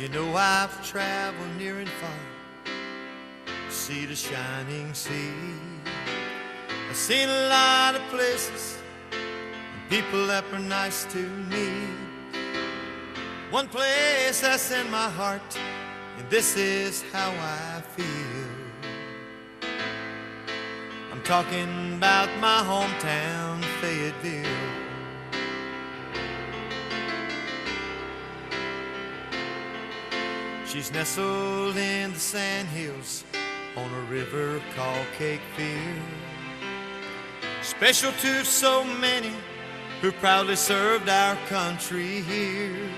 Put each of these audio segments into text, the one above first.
You know I've traveled near and far, see the shining sea. I've seen a lot of places and people that were nice to me. One place that's in my heart, and this is how I feel. I'm talking about my hometown, Fayetteville. She's nestled in the sandhills on a river called Cakefield. Special to so many who proudly served our country here.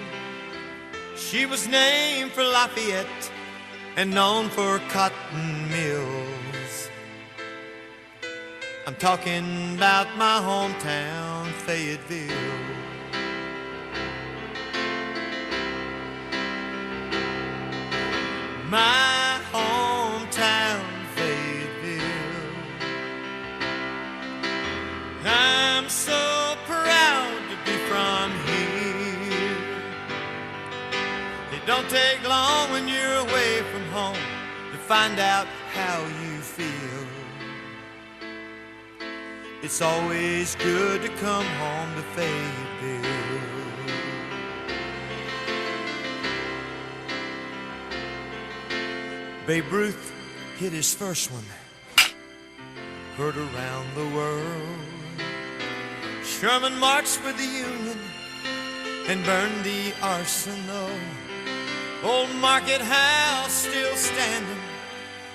She was named for Lafayette and known for cotton mills. I'm talking about my hometown, Fayetteville. My hometown, Fayetteville. I'm so proud to be from here. It don't take long when you're away from home to find out how you feel. It's always good to come home to Fayetteville. Babe Ruth hit his first one, heard around the world. Sherman marched with the Union and burned the arsenal. Old Market House still standing,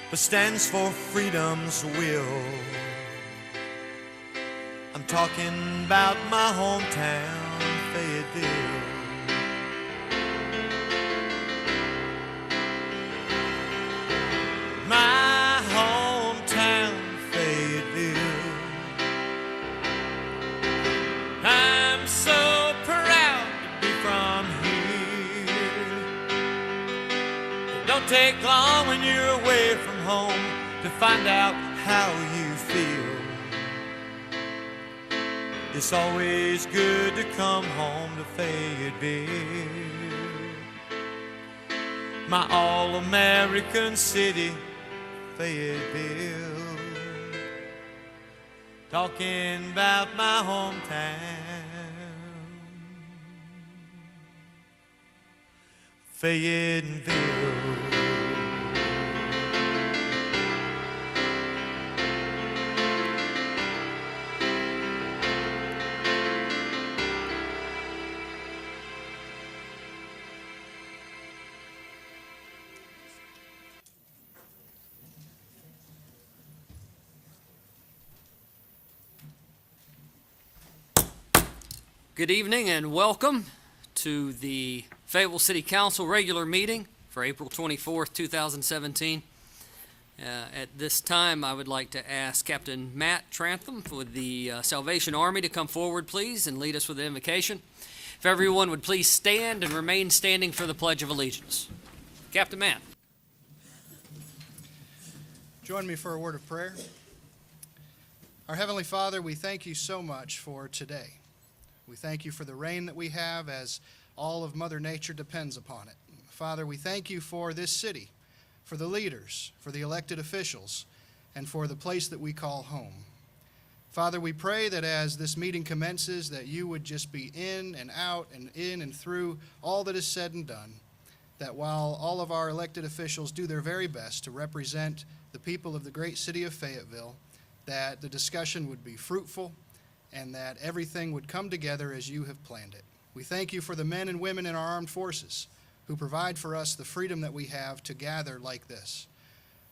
but stands for freedom's will. I'm talking about my hometown, Fayetteville. My hometown, Fayetteville. I'm so proud to be from here. It don't take long when you're away from home to find out how you feel. It's always good to come home to Fayetteville. My all-American city, Fayetteville. Talking about my hometown, Fayetteville. Good evening and welcome to the Fayetteville City Council regular meeting for April 24th, 2017. At this time, I would like to ask Captain Matt Trantham with the Salvation Army to come forward, please, and lead us with the invocation. If everyone would please stand and remain standing for the Pledge of Allegiance. Captain Matt. Join me for a word of prayer. Our Heavenly Father, we thank you so much for today. We thank you for the rain that we have, as all of Mother Nature depends upon it. Father, we thank you for this city, for the leaders, for the elected officials, and for the place that we call home. Father, we pray that as this meeting commences, that you would just be in and out and in and through all that is said and done, that while all of our elected officials do their very best to represent the people of the great city of Fayetteville, that the discussion would be fruitful, and that everything would come together as you have planned it. We thank you for the men and women in our armed forces who provide for us the freedom that we have to gather like this.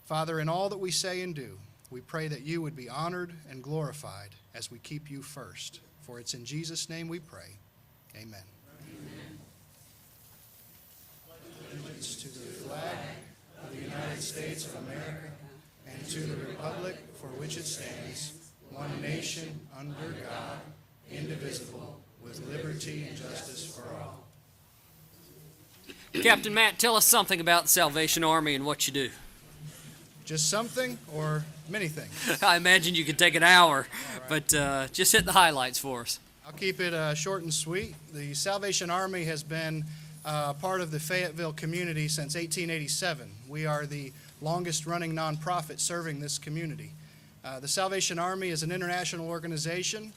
Father, in all that we say and do, we pray that you would be honored and glorified as we keep you first. For it's in Jesus' name we pray. Amen. Amen. Allegiance to the flag of the United States of America and to the republic for which it stands, one nation, under God, indivisible, with liberty and justice for all. Captain Matt, tell us something about the Salvation Army and what you do. Just something or many things? I imagine you could take an hour, but just hit the highlights for us. I'll keep it short and sweet. The Salvation Army has been part of the Fayetteville community since 1887. We are the longest-running nonprofit serving this community. The Salvation Army is an international organization.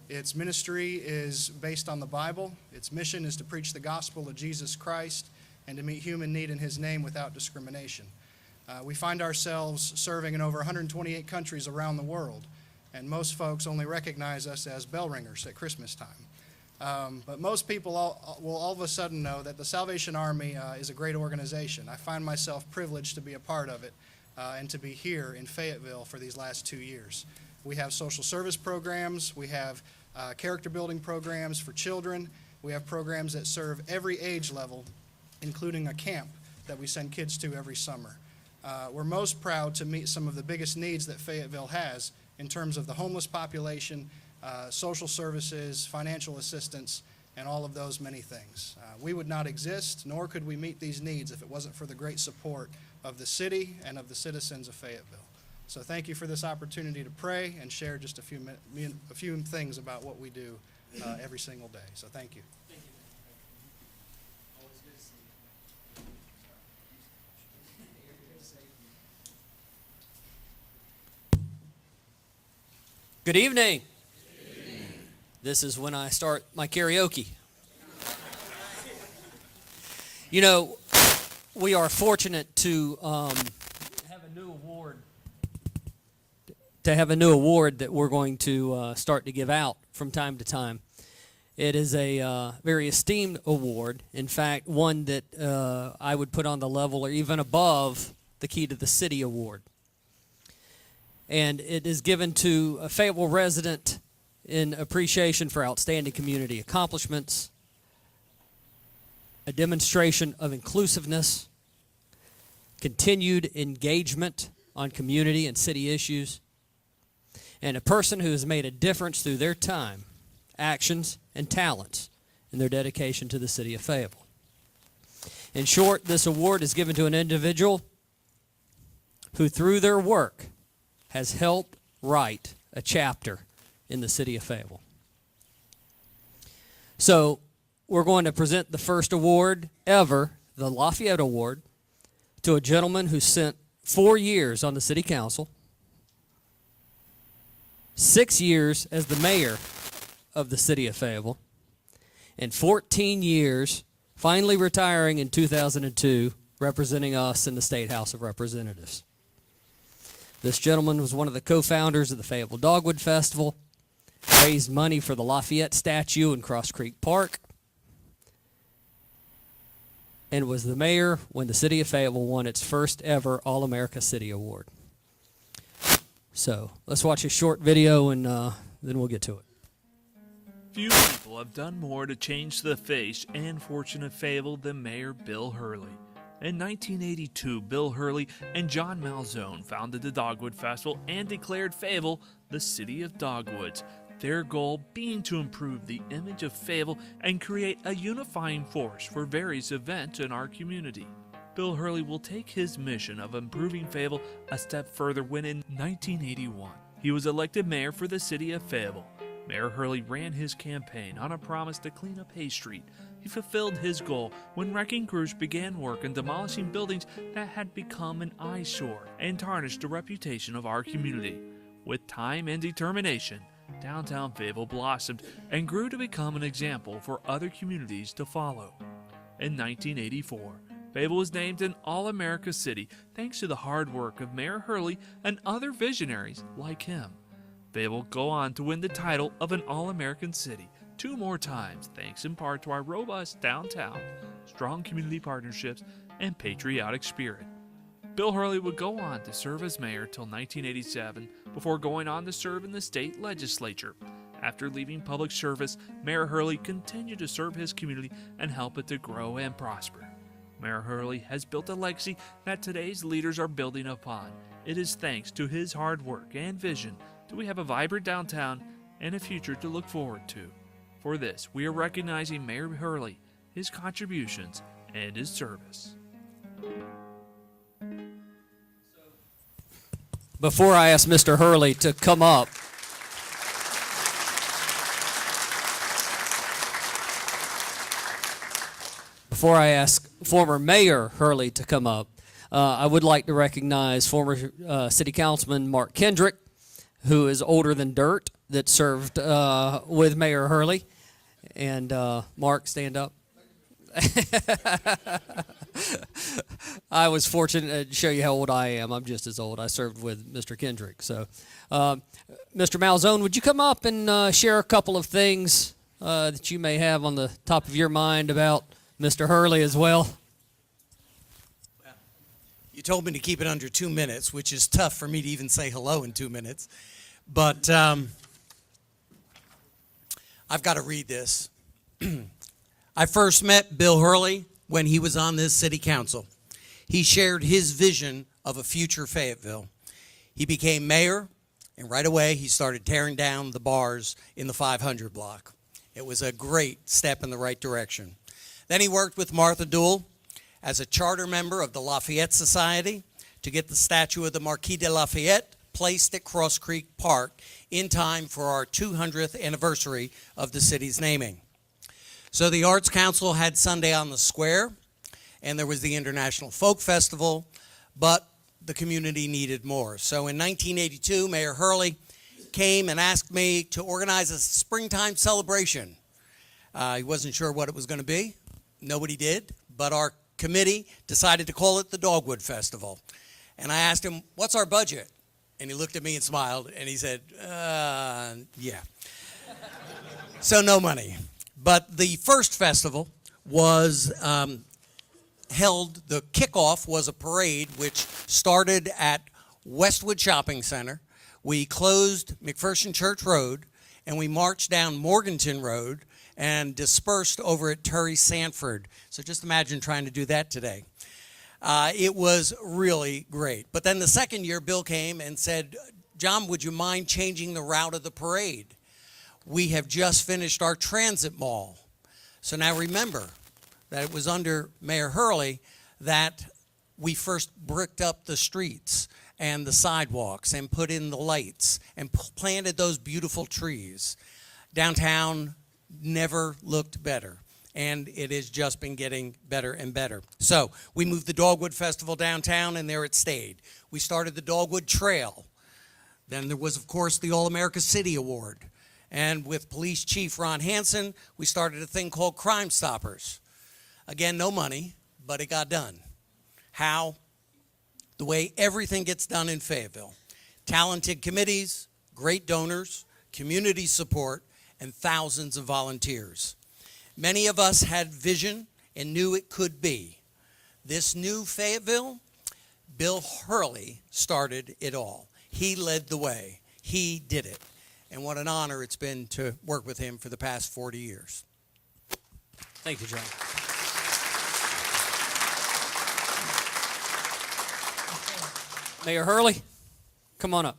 Its ministry is based on the Bible. Its mission is to preach the gospel of Jesus Christ and to meet human need in His name without discrimination. We find ourselves serving in over 128 countries around the world, and most folks only recognize us as bell ringers at Christmas time. But most people will all of a sudden know that the Salvation Army is a great organization. I find myself privileged to be a part of it and to be here in Fayetteville for these last 2 years. We have social service programs, we have character building programs for children, we have programs that serve every age level, including a camp that we send kids to every summer. We're most proud to meet some of the biggest needs that Fayetteville has in terms of the homeless population, social services, financial assistance, and all of those many things. We would not exist, nor could we meet these needs if it wasn't for the great support of the city and of the citizens of Fayetteville. So thank you for this opportunity to pray and share just a few things about what we do every single day. So thank you. Good evening. This is when I start my karaoke. You know, we are fortunate to have a new award. That we're going to start to give out from time to time. It is a very esteemed award. In fact, one that I would put on the level or even above the Key to the City Award. And it is given to a Fayetteville resident in appreciation for outstanding community accomplishments, a demonstration of inclusiveness, continued engagement on community and city issues, and a person who has made a difference through their time, actions, and talents in their dedication to the city of Fayetteville. In short, this award is given to an individual who, through their work, has helped write a chapter in the city of Fayetteville. So we're going to present the first award ever, the Lafayette Award, to a gentleman who spent 4 years on the city council, 6 years as the mayor of the city of Fayetteville, and 14 years, finally retiring in 2002, representing us in the State House of Representatives. This gentleman was one of the co-founders of the Fayetteville Dogwood Festival, raised money for the Lafayette statue in Cross Creek Park, and was the mayor when the city of Fayetteville won its first ever All-America City Award. So let's watch a short video and then we'll get to it. Few people have done more to change the face and fortune of Fayetteville than Mayor Bill Hurley. In 1982, Bill Hurley and John Malzone founded the Dogwood Festival and declared Fayetteville the City of Dogwoods, their goal being to improve the image of Fayetteville and create a unifying force for various events in our community. Bill Hurley will take his mission of improving Fayetteville a step further when in 1981, he was elected mayor for the city of Fayetteville. Mayor Hurley ran his campaign on a promise to clean up Hay Street. He fulfilled his goal when wrecking crews began work in demolishing buildings that had become an eyesore and tarnished the reputation of our community. With time and determination, downtown Fayetteville blossomed and grew to become an example for other communities to follow. In 1984, Fayetteville was named an All-America City thanks to the hard work of Mayor Hurley and other visionaries like him. Fayetteville will go on to win the title of an All-American City 2 more times, thanks in part to our robust downtown, strong community partnerships, and patriotic spirit. Bill Hurley would go on to serve as mayor till 1987 before going on to serve in the state legislature. After leaving public service, Mayor Hurley continued to serve his community and help it to grow and prosper. Mayor Hurley has built a legacy that today's leaders are building upon. It is thanks to his hard work and vision that we have a vibrant downtown and a future to look forward to. For this, we are recognizing Mayor Hurley, his contributions, and his service. Before I ask Mr. Hurley to come up, before I ask former Mayor Hurley to come up, I would like to recognize former City Councilman Mark Kendrick, who is older than dirt, that served with Mayor Hurley. And Mark, stand up. I was fortunate to show you how old I am. I'm just as old. I served with Mr. Kendrick. So, Mr. Malzone, would you come up and share a couple of things that you may have on the top of your mind about Mr. Hurley as well? You told me to keep it under 2 minutes, which is tough for me to even say hello in 2 minutes. But I've got to read this. I first met Bill Hurley when he was on this city council. He shared his vision of a future Fayetteville. He became mayor, and right away he started tearing down the bars in the 500 block. It was a great step in the right direction. Then he worked with Martha Duell as a charter member of the Lafayette Society to get the statue of the Marquis de Lafayette placed at Cross Creek Park in time for our 200th anniversary of the city's naming. So the Arts Council had Sunday on the Square, and there was the International Folk Festival, but the community needed more. So in 1982, Mayor Hurley came and asked me to organize a springtime celebration. He wasn't sure what it was going to be. Nobody did, but our committee decided to call it the Dogwood Festival. And I asked him, what's our budget? And he looked at me and smiled, and he said, yeah. So no money. But the first festival was held, the kickoff was a parade which started at Westwood Shopping Center. We closed McPherson Church Road, and we marched down Morganton Road and dispersed over at Turry Sanford. So just imagine trying to do that today. It was really great. But then the second year, Bill came and said, John, would you mind changing the route of the parade? We have just finished our transit mall. So now remember that it was under Mayor Hurley that we first bricked up the streets and the sidewalks and put in the lights and planted those beautiful trees. Downtown never looked better, and it has just been getting better and better. So we moved the Dogwood Festival downtown, and there it stayed. We started the Dogwood Trail. Then there was, of course, the All-America City Award. And with Police Chief Ron Hansen, we started a thing called Crime Stoppers. Again, no money, but it got done. How? The way everything gets done in Fayetteville. Talented committees, great donors, community support, and thousands of volunteers. Many of us had vision and knew it could be. This new Fayetteville, Bill Hurley started it all. He led the way. He did it. And what an honor it's been to work with him for the past 40 years. Thank you, John. Mayor Hurley, come on up.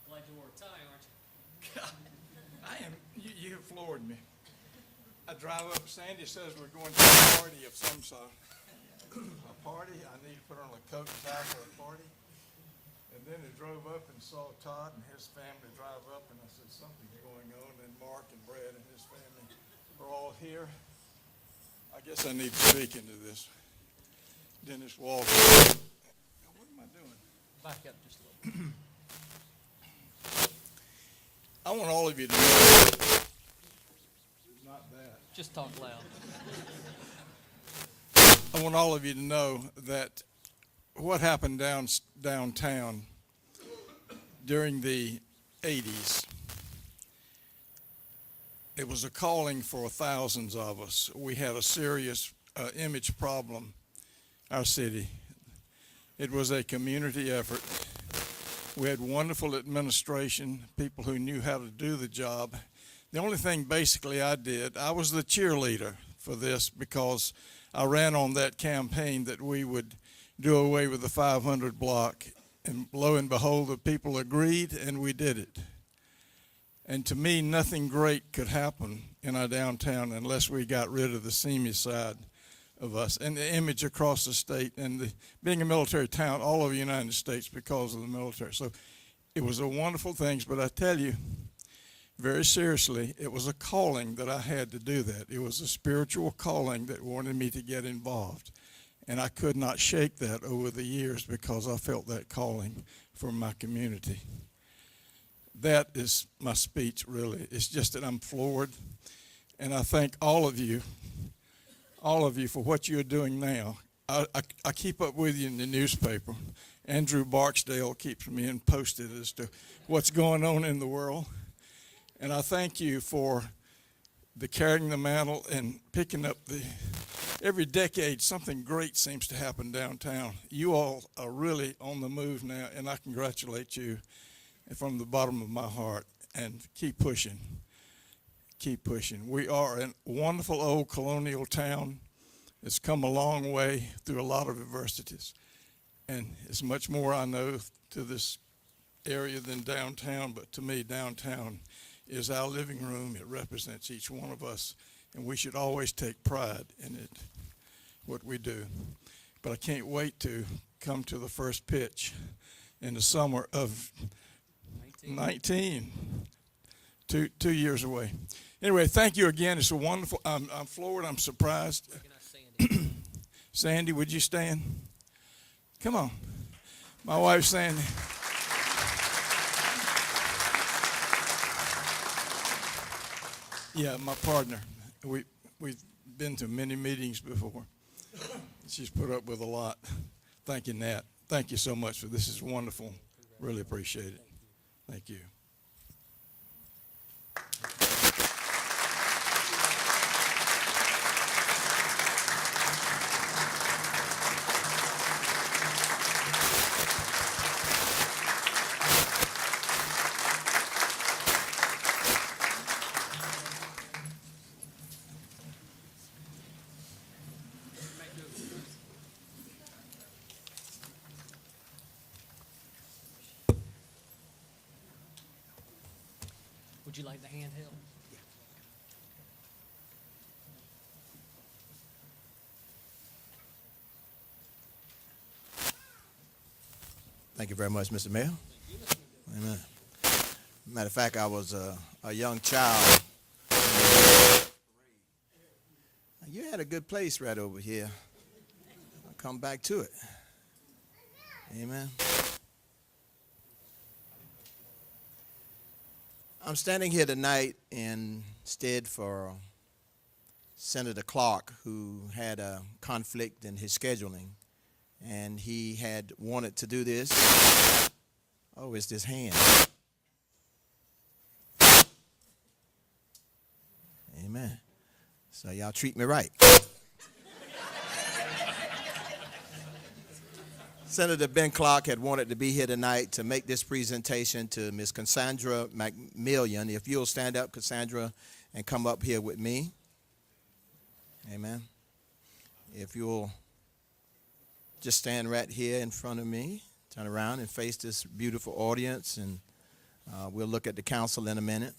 Glad you wore a tie, aren't you? I am. You have floored me. I drive up. Sandy says we're going to a party of some sort. A party. I need to put on a coat and tie for a party. And then I drove up and saw Todd and his family drive up, and I said something's going on. And Mark and Brad and his family are all here. I guess I need to speak into this. Dennis Walker. What am I doing? Back up just a little. I want all of you to know. Not that. Just talk loud. I want all of you to know that what happened downtown during the 80s, it was a calling for thousands of us. We had a serious image problem, our city. It was a community effort. We had wonderful administration, people who knew how to do the job. The only thing basically I did, I was the cheerleader for this because I ran on that campaign that we would do away with the 500 block, and lo and behold, the people agreed, and we did it. And to me, nothing great could happen in our downtown unless we got rid of the seamy side of us and the image across the state and being a military town all over the United States because of the military. So it was a wonderful thing, but I tell you, very seriously. It was a calling that I had to do that. It was a spiritual calling that wanted me to get involved. And I could not shake that over the years because I felt that calling for my community. That is my speech, really. It's just that I'm floored. And I thank all of you for what you're doing now. I keep up with you in the newspaper. Andrew Barksdale keeps me posted as to what's going on in the world. And I thank you for the carrying the mantle and picking up every decade something great seems to happen downtown. You all are really on the move now, and I congratulate you from the bottom of my heart. And keep pushing. Keep pushing. We are a wonderful old colonial town. It's come a long way through a lot of adversities. And it's much more, I know, to this area than downtown, but to me, downtown is our living room. It represents each one of us, and we should always take pride in it, what we do. But I can't wait to come to the first pitch in the summer of 19, 2 years away. Anyway, thank you again. It's a wonderful, I'm floored, I'm surprised. Sandy, would you stand? Come on. My wife, Sandy. Yeah, my partner. We've been to many meetings before. She's put up with a lot. Thank you, Nat. Thank you so much for this. Is wonderful. Really appreciate it. Thank you. Would you like the handheld? Thank you very much, Mr. Mayor. Amen. Matter of fact, I was a young child. You had a good place right over here. I'll come back to it. Amen. I'm standing here tonight instead for Senator Clark, who had a conflict in his scheduling, and he had wanted to do this. Oh, it's this hand. Amen. So y'all treat me right. Senator Ben Clark had wanted to be here tonight to make this presentation to Ms. Cassandra McMillian. If you'll stand up, Cassandra, and come up here with me. Amen. If you'll just stand right here in front of me, turn around and face this beautiful audience, and we'll look at the council in a minute.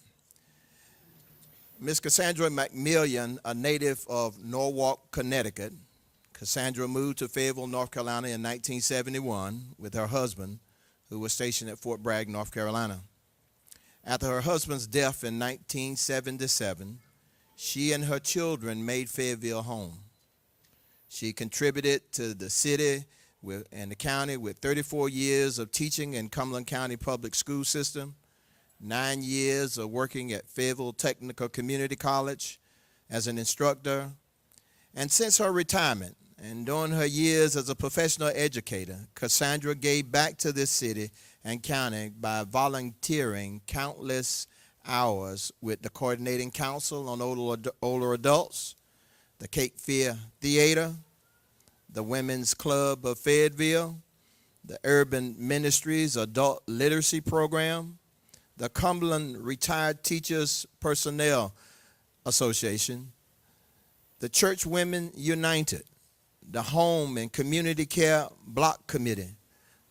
Ms. Cassandra McMillian, a native of Norwalk, Connecticut. Cassandra moved to Fayetteville, North Carolina in 1971 with her husband, who was stationed at Fort Bragg, North Carolina. After her husband's death in 1977, she and her children made Fayetteville home. She contributed to the city and the county with 34 years of teaching in Cumberland County Public School System, 9 years of working at Fayetteville Technical Community College as an instructor, and since her retirement, and during her years as a professional educator, Cassandra gave back to this city and county by volunteering countless hours with the Coordinating Council on Older Adults, the Cape Fear Theater, the Women's Club of Fayetteville, the Urban Ministries Adult Literacy Program, the Cumberland Retired Teachers Personnel Association, the Church Women United, the Home and Community Care Block Committee,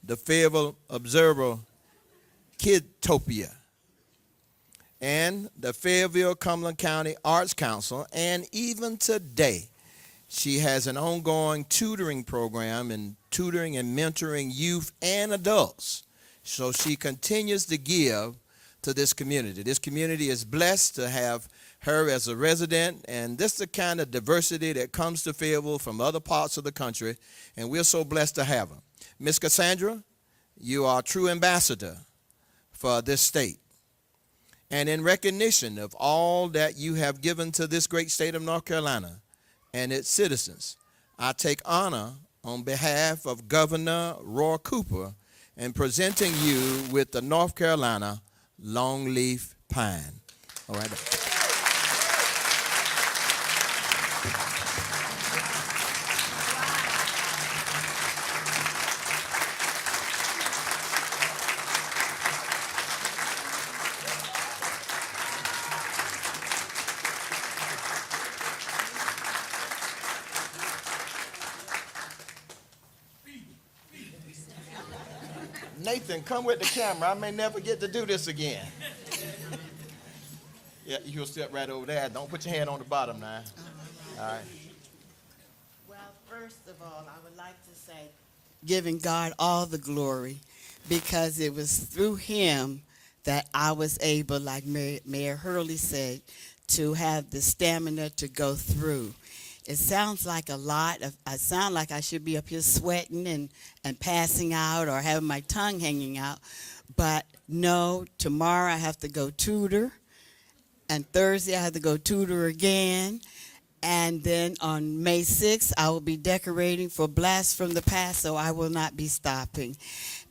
the Fayetteville Observer Kidtopia, and the Fayetteville Cumberland County Arts Council, and even today, she has an ongoing tutoring program in tutoring and mentoring youth and adults. So she continues to give to this community. This community is blessed to have her as a resident, and this is the kind of diversity that comes to Fayetteville from other parts of the country, and we're so blessed to have her. Ms. Cassandra, you are a true ambassador for this state. And in recognition of all that you have given to this great state of North Carolina and its citizens, I take honor on behalf of Governor Roy Cooper in presenting you with the North Carolina Longleaf Pine. All right. Nathan, come with the camera. I may never get to do this again. Yeah, you'll step right over there. Don't put your hand on the bottom now. All right. Well, first of all, I would like to say, giving God all the glory, because it was through him that I was able, like Mayor Hurley said, to have the stamina to go through. It sounds like a lot. I sound like I should be up here sweating and passing out or having my tongue hanging out. But no, tomorrow I have to go tutor. And Thursday I have to go tutor again. And then on May 6th, I will be decorating for Blast from the Past, so I will not be stopping.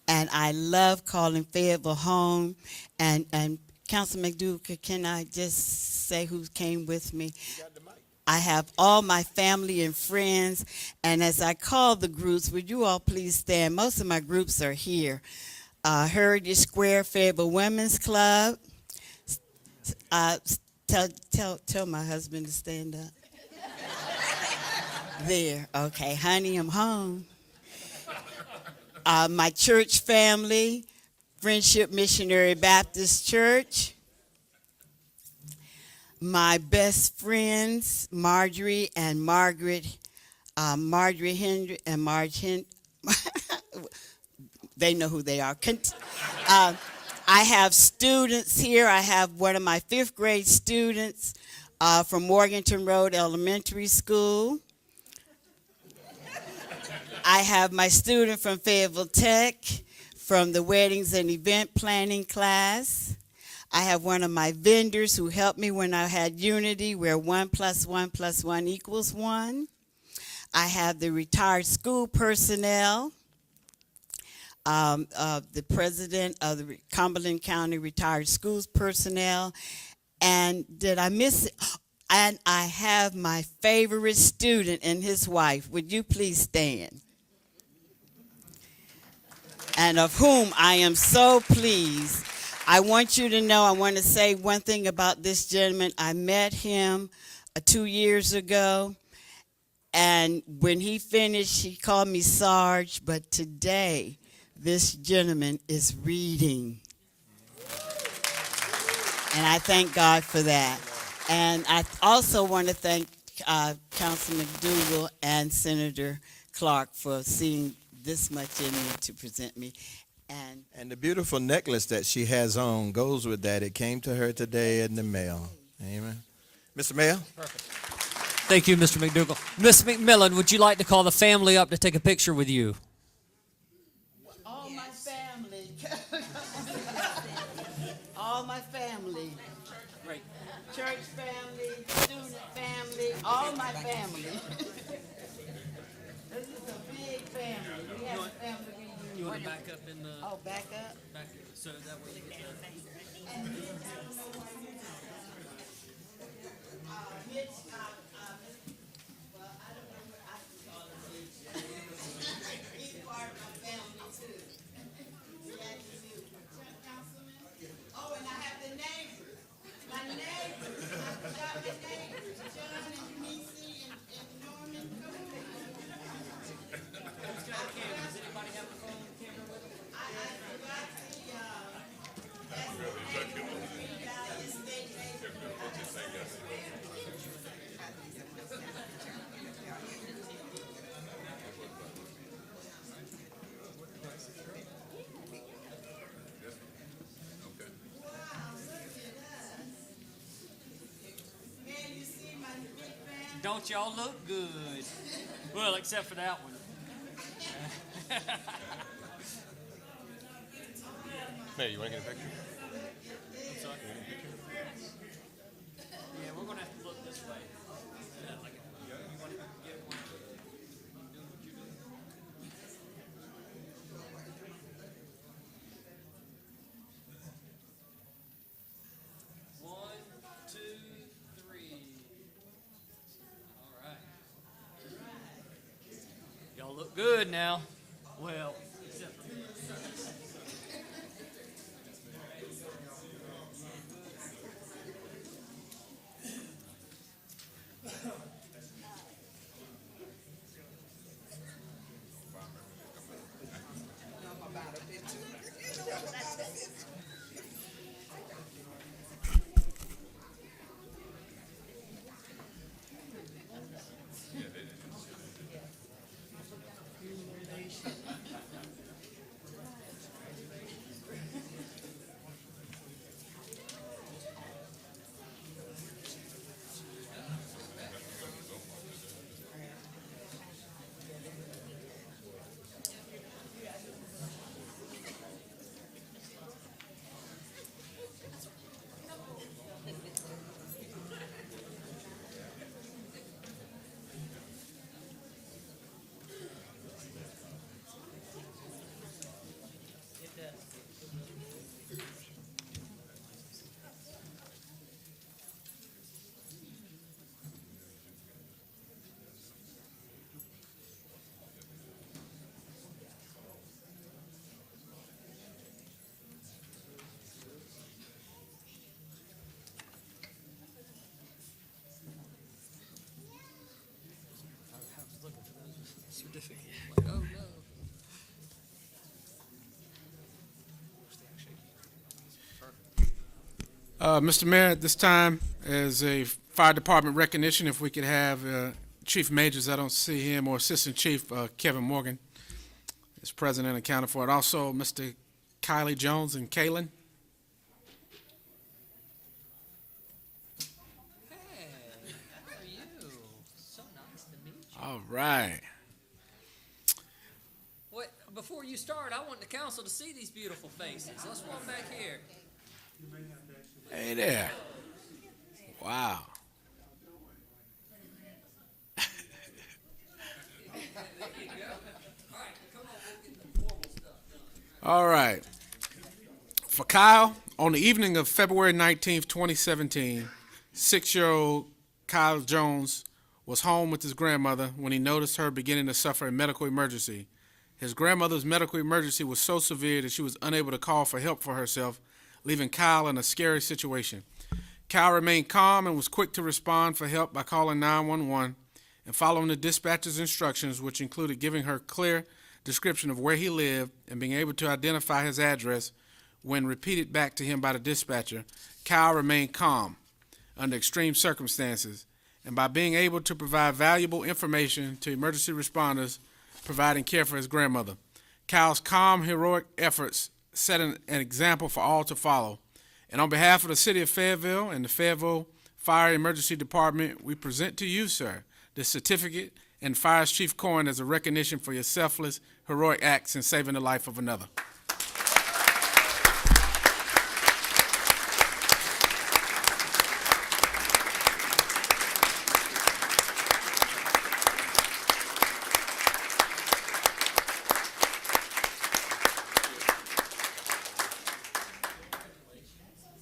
And I love calling Fayetteville home. And Councilman McDougal, can I just say who came with me? I have all my family and friends, and as I call the groups, would you all please stand? Most of my groups are here. Heritage Square Fayetteville Women's Club. Tell my husband to stand up. There, okay, honey, I'm home. My church family, Friendship Missionary Baptist Church. My best friends, Marjorie and Margaret, Marjorie Hendry and Marge Hendry. They know who they are. I have students here. I have one of my 5th grade students from Morganton Road Elementary School. I have my student from Fayetteville Tech from the Weddings and Event Planning class. I have one of my vendors who helped me when I had Unity, where 1 + 1 + 1 = 1. I have the retired school personnel, the president of the Cumberland County Retired Schools Personnel, and did I miss it? And I have my favorite student and his wife. Would you please stand? And of whom I am so pleased. I want you to know, I want to say one thing about this gentleman. I met him 2 years ago, and when he finished, he called me Sarge, but today, this gentleman is reading. And I thank God for that. And I also want to thank Councilman McDougal and Senator Clark for seeing this much in me to present me. And the beautiful necklace that she has on goes with that. It came to her today in the mail. Amen. Mr. Mayor? Thank you, Mr. McDougal. Ms. McMillan, would you like to call the family up to take a picture with you? All my family. All my family. Great. Church family, student family, all my family. This is a big family. We have a family reunion. You want to back up in the... Oh, back up? Back, so that way you get the... Mitch, well, I don't know what I can call him, Mitch. He's part of my family, too. We actually do. Councilman? Oh, and I have the neighbors. My neighbors. I forgot my neighbors. John and Nisi and Norman. Who's got a camera? Does anybody have a phone camera with them? I forgot the, that's the neighbor, Green Valley Estate neighbor. Don't y'all look good? Well, except for that one. Mayor, you want to get a picture? I'm sorry. Yeah, we're gonna have to look this way. You want to get one? One, two, three. All right. Y'all look good now. Well, except for me. Oh, no. Mr. Mayor, at this time, as a fire department recognition, if we could have Chief Majors, I don't see him, or Assistant Chief Kevin Morgan is present and accounted for it. Also, Mr. Kylie Jones and Kaylin. Hey, how are you? So nice to meet you. All right. Wait, before you start, I want the council to see these beautiful faces. Let's walk back here. Hey there. Wow. All right. For Kyle, on the evening of February 19th, 2017, 6-year-old Kyle Jones was home with his grandmother when he noticed her beginning to suffer a medical emergency. His grandmother's medical emergency was so severe that she was unable to call for help for herself, leaving Kyle in a scary situation. Kyle remained calm and was quick to respond for help by calling 911 and following the dispatcher's instructions, which included giving her clear description of where he lived and being able to identify his address. When repeated back to him by the dispatcher, Kyle remained calm under extreme circumstances, and by being able to provide valuable information to emergency responders providing care for his grandmother. Kyle's calm, heroic efforts set an example for all to follow. And on behalf of the City of Fayetteville and the Fayetteville Fire Emergency Department, we present to you, sir, this certificate and Fire Chief coin as a recognition for your selfless, heroic acts in saving the life of another.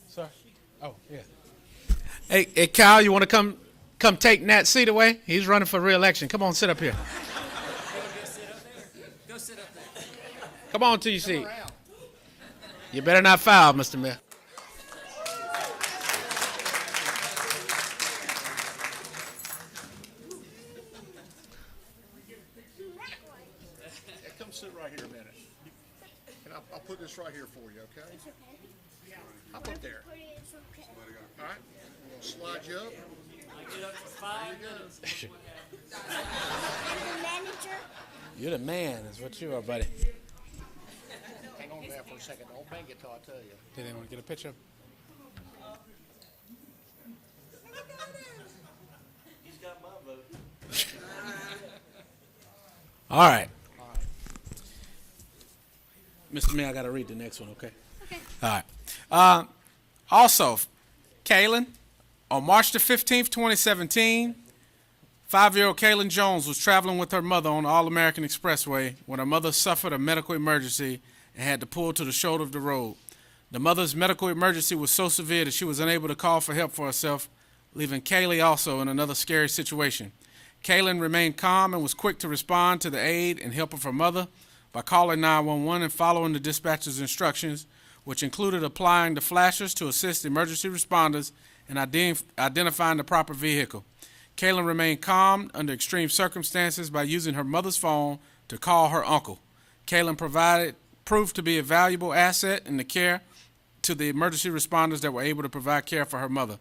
Sir? Oh, yeah. Hey, Kyle, you want to come take Nat's seat away? He's running for re-election. Come on, sit up here. Go sit up there. Come on to your seat. You better not foul, Mr. Mayor. Come sit right here a minute. And I'll put this right here for you, okay? It's okay. I'll put there. It's okay. All right? We'll slide you up. Get up for 5 minutes. I'm the manager. You're the man, is what you are, buddy. Hang on there for a second. Don't bang it till I tell you. Did anyone get a picture? He's got my vote. All right. Mr. Mayor, I got to read the next one, okay? Okay. All right. Also, Kaylin, on March the 15th, 2017, 5-year-old Kaylin Jones was traveling with her mother on the All-American Expressway when her mother suffered a medical emergency and had to pull to the shoulder of the road. The mother's medical emergency was so severe that she was unable to call for help for herself, leaving Kaylee also in another scary situation. Kaylin remained calm and was quick to respond to the aid and help of her mother by calling 911 and following the dispatcher's instructions, which included applying the flashers to assist emergency responders in identifying the proper vehicle. Kaylin remained calm under extreme circumstances by using her mother's phone to call her uncle. Kaylin proved to be a valuable asset in the care to the emergency responders that were able to provide care for her mother.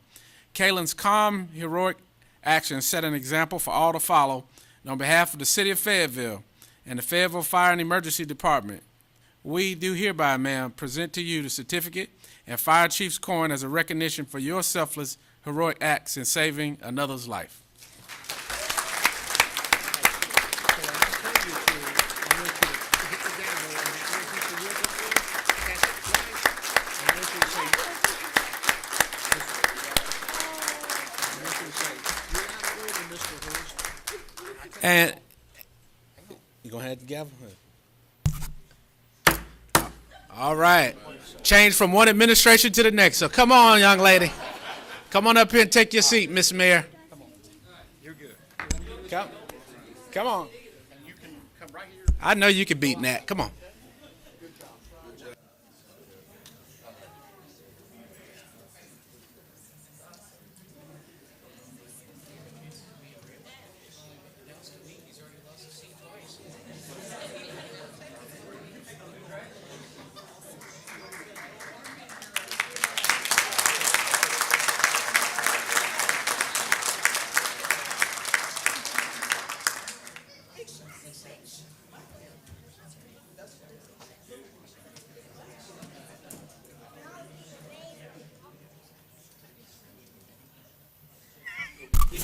Kaylin's calm, heroic actions set an example for all to follow, and on behalf of the City of Fayetteville and the Fayetteville Fire and Emergency Department, we do hereby, ma'am, present to you the certificate and Fire Chief's coin as a recognition for your selfless, heroic acts in saving another's life. And you gonna have the gavel? All right. Change from one administration to the next. So come on, young lady. Come on up here and take your seat, Miss Mayor. You're good. Come on. And you can come right here. I know you can beat Nat. Come on.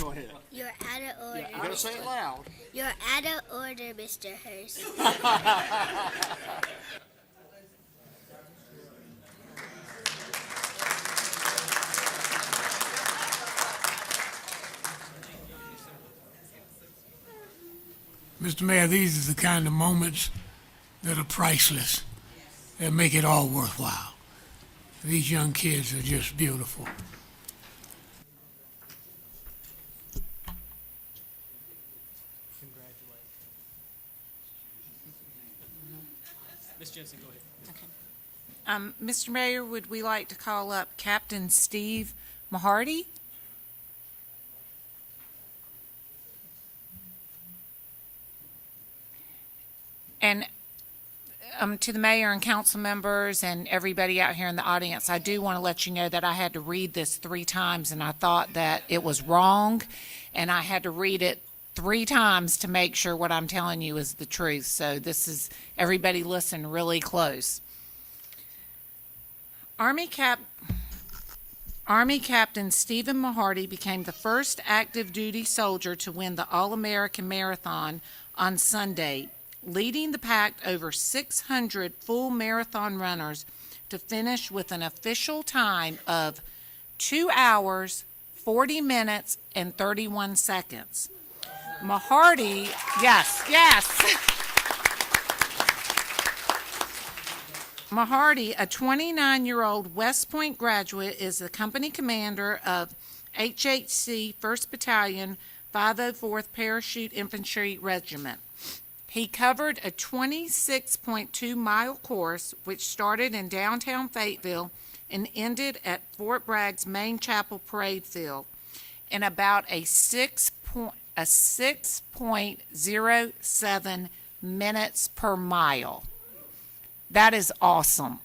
Go ahead. You're out of order. You gotta say it loud. You're out of order, Mr. Hurst. Mr. Mayor, these are the kind of moments that are priceless, that make it all worthwhile. These young kids are just beautiful. Ms. Jensen, go ahead. Mr. Mayor, would we like to call up Captain Steve Mahardy? And to the mayor and council members and everybody out here in the audience, I do want to let you know that I had to read this 3 times, and I thought that it was wrong, and I had to read it 3 times to make sure what I'm telling you is the truth. So this is, everybody listen really close. Army Captain Stephen Mahardy became the first active duty soldier to win the All-American Marathon on Sunday, leading the pack over 600 full marathon runners to finish with an official time of 2 hours, 40 minutes, and 31 seconds. Mahardy, yes. Mahardy, a 29-year-old West Point graduate, is the company commander of HHC 1st Battalion, 504th Parachute Infantry Regiment. He covered a 26.2-mile course, which started in downtown Fayetteville and ended at Fort Bragg's Main Chapel Parade Field in about a 6.07 minutes per mile. That is awesome.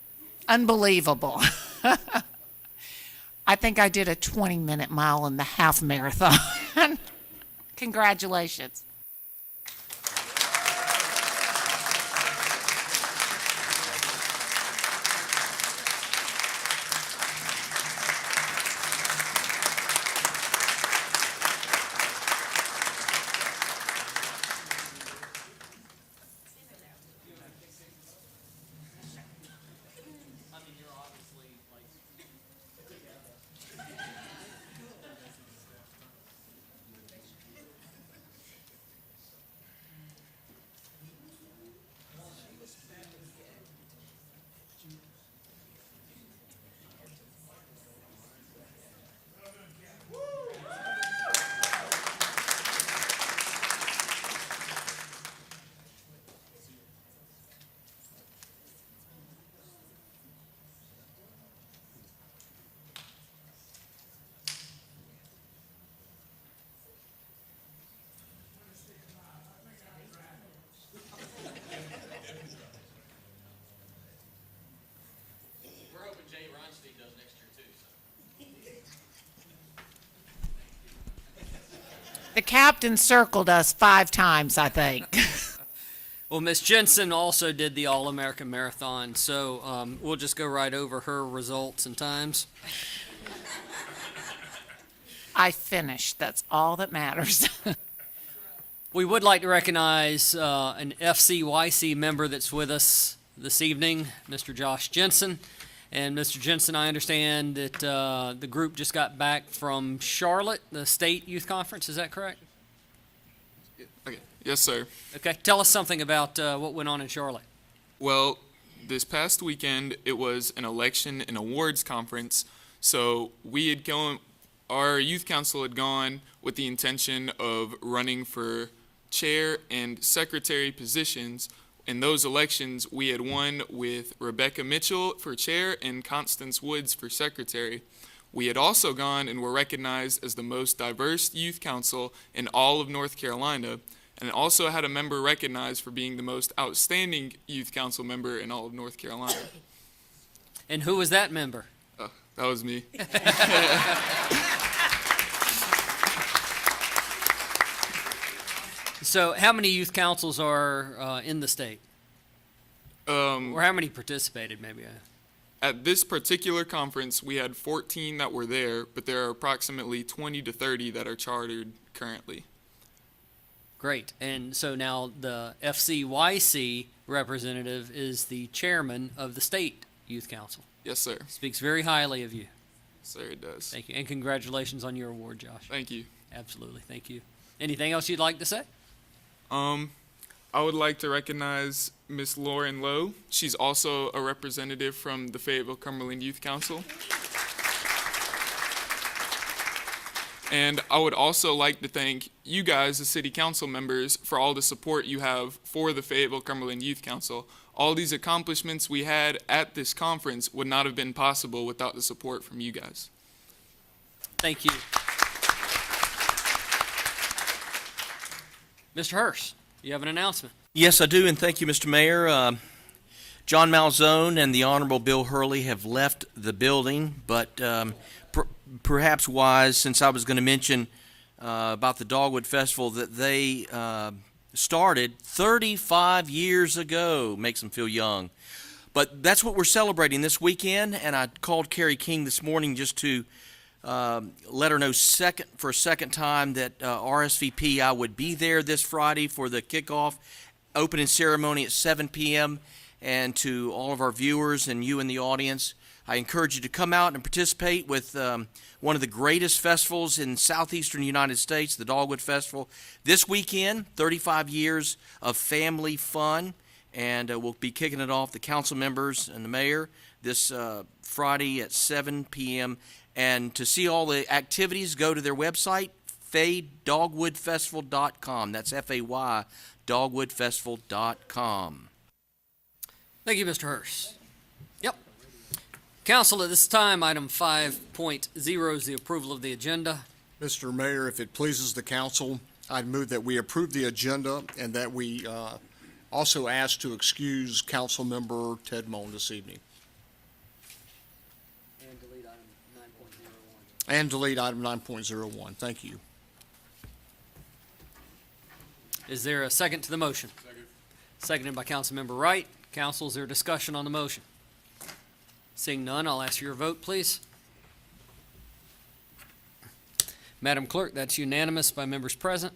Unbelievable. I think I did a 20-minute mile in the half marathon. Congratulations. The captain circled us 5 times, I think. Well, Miss Jensen also did the All-American Marathon, so we'll just go right over her results and times. I finished. That's all that matters. We would like to recognize an FCYC member that's with us this evening, Mr. Josh Jensen. And Mr. Jensen, I understand that the group just got back from Charlotte, the State Youth Conference. Is that correct? Okay. Yes, sir. Okay. Tell us something about what went on in Charlotte. Well, this past weekend, it was an election and awards conference. So our youth council had gone with the intention of running for chair and secretary positions. In those elections, we had won with Rebecca Mitchell for chair and Constance Woods for secretary. We had also gone and were recognized as the most diverse youth council in all of North Carolina, and also had a member recognized for being the most outstanding youth council member in all of North Carolina. And who was that member? That was me. So how many youth councils are in the state? Or how many participated, maybe? At this particular conference, we had 14 that were there, but there are approximately 20 to 30 that are chartered currently. Great. And so now the FCYC representative is the chairman of the state youth council. Yes, sir. Speaks very highly of you. Sir, it does. Thank you. And congratulations on your award, Josh. Thank you. Absolutely. Thank you. Anything else you'd like to say? I would like to recognize Miss Lauren Lowe. She's also a representative from the Fayetteville-Cumberland Youth Council. And I would also like to thank you guys, the city council members, for all the support you have for the Fayetteville-Cumberland Youth Council. All these accomplishments we had at this conference would not have been possible without the support from you guys. Thank you. Mr. Hurst, you have an announcement. Yes, I do, and thank you, Mr. Mayor. John Malzone and the Honorable Bill Hurley have left the building, but perhaps wise, since I was going to mention about the Dogwood Festival that they started 35 years ago. Makes them feel young. But that's what we're celebrating this weekend, and I called Carrie King this morning just to let her know for a second time that RSVP I would be there this Friday for the kickoff opening ceremony at 7 p.m. And to all of our viewers and you in the audience, I encourage you to come out and participate with one of the greatest festivals in southeastern United States, the Dogwood Festival. This weekend, 35 years of family fun, and we'll be kicking it off, the council members and the mayor, this Friday at 7 p.m. And to see all the activities, go to their website, faydogwoodfestival.com. That's F-A-Y, dogwoodfestival.com. Thank you, Mr. Hurst. Yep. Council, at this time, item 5.0 is the approval of the agenda. Mr. Mayor, if it pleases the council, I'd move that we approve the agenda and that we also ask to excuse Council Member Ted Moen this evening. And delete item 9.01. Thank you. Is there a second to the motion? Second. Seconded by Councilmember Wright. Council, is there discussion on the motion? Seeing none, I'll ask for your vote, please. Madam Clerk, that's unanimous by members present.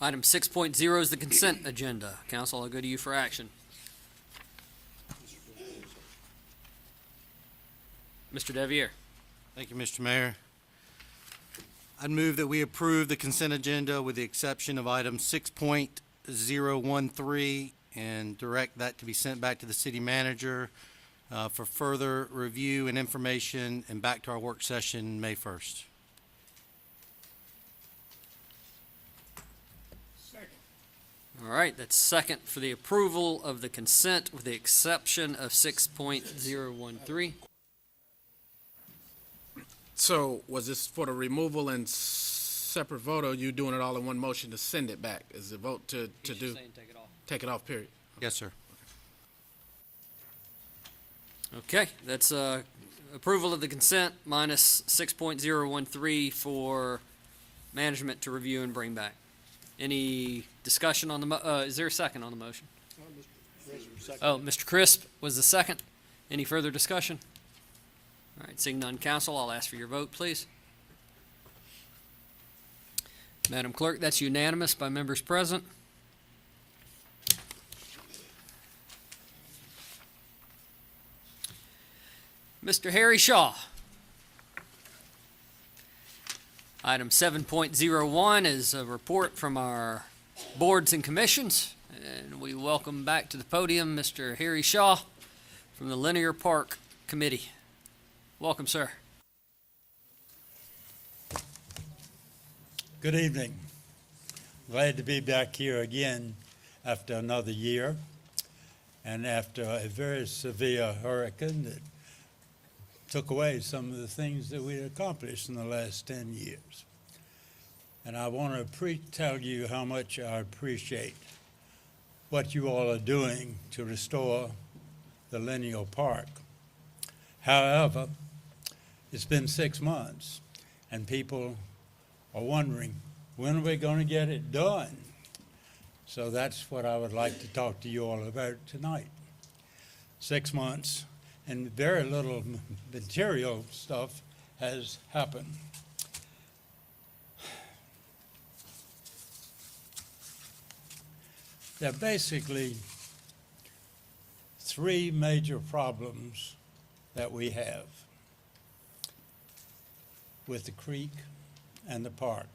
Item 6.0 is the consent agenda. Council, I'll go to you for action. Mr. Devier. Thank you, Mr. Mayor. I'd move that we approve the consent agenda with the exception of item 6.013 and direct that to be sent back to the city manager for further review and information and back to our work session May 1st. All right, that's second for the approval of the consent with the exception of 6.013. So was this for the removal and separate vote, or are you doing it all in one motion to send it back? Is the vote to do? Saying take it off. Take it off, period. Yes, sir. Okay, that's approval of the consent minus 6.013 for management to review and bring back. Any discussion on the, is there a second on the motion? Oh, Mr. Crisp was the second. Any further discussion? All right, seeing none, council, I'll ask for your vote, please. Madam Clerk, that's unanimous by members present. Mr. Harry Shaw. Item 7.01 is a report from our boards and commissions, and we welcome back to the podium Mr. Harry Shaw from the Linear Park Committee. Welcome, sir. Good evening. Glad to be back here again after another year and after a very severe hurricane that took away some of the things that we had accomplished in the last 10 years. And I want to tell you how much I appreciate what you all are doing to restore the Linear Park. However, it's been 6 months and people are wondering, when are we going to get it done? So that's what I would like to talk to you all about tonight. 6 months and very little material stuff has happened. There are basically three major problems that we have with the creek and the park.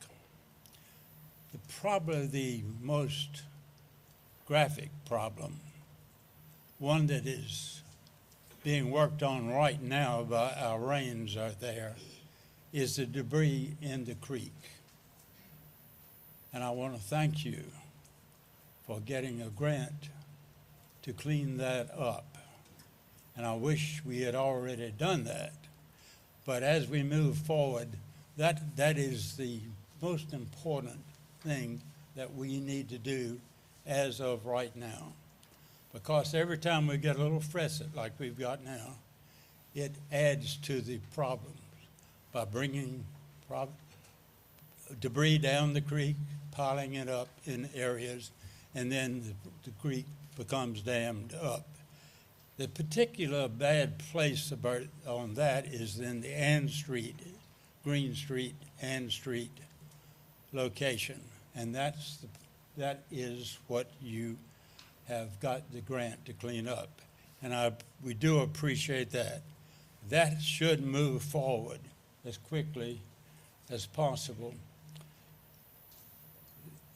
Probably the most graphic problem, one that is being worked on right now by our rains out there, is the debris in the creek. And I want to thank you for getting a grant to clean that up. And I wish we had already done that. But as we move forward, that is the most important thing that we need to do as of right now. Because every time we get a little freshet like we've got now, it adds to the problems by bringing debris down the creek, piling it up in areas, and then the creek becomes dammed up. The particular bad place on that is in the Ann Street, Green Street, Ann Street location. And that is what you have got the grant to clean up. And we do appreciate that. That should move forward as quickly as possible.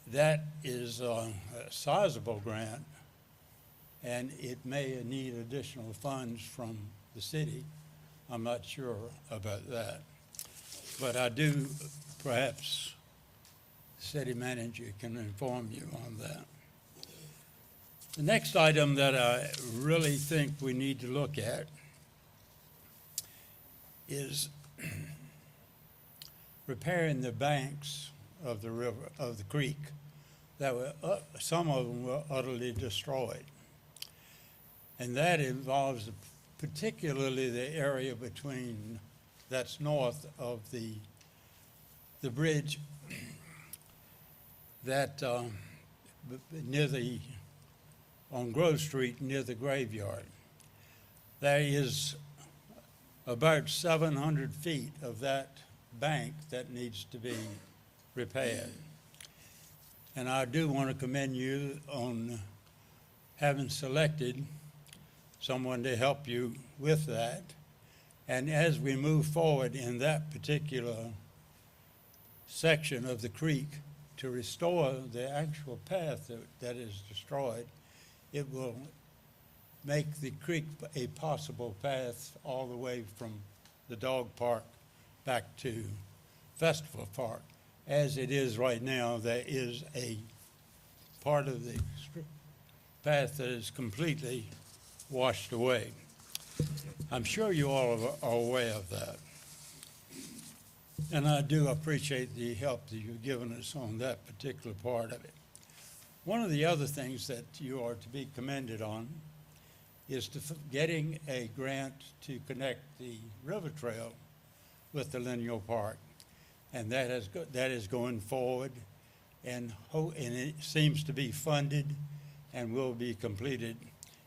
That is a sizable grant, and it may need additional funds from the city. I'm not sure about that. But I do, perhaps, city manager can inform you on that. The next item that I really think we need to look at is repairing the banks of the river, of the creek, that were some of them were utterly destroyed. And that involves particularly the area between, that's north of the bridge that on Grove Street near the graveyard. There is about 700 feet of that bank that needs to be repaired. And I do want to commend you on having selected someone to help you with that. And as we move forward in that particular section of the creek to restore the actual path that is destroyed, it will make the creek a possible path all the way from the dog park back to Festival Park. As it is right now, there is a part of the path that is completely washed away. I'm sure you all are aware of that. And I do appreciate the help that you've given us on that particular part of it. One of the other things that you are to be commended on is getting a grant to connect the river trail with the lineal park. And that is going forward, and it seems to be funded and will be completed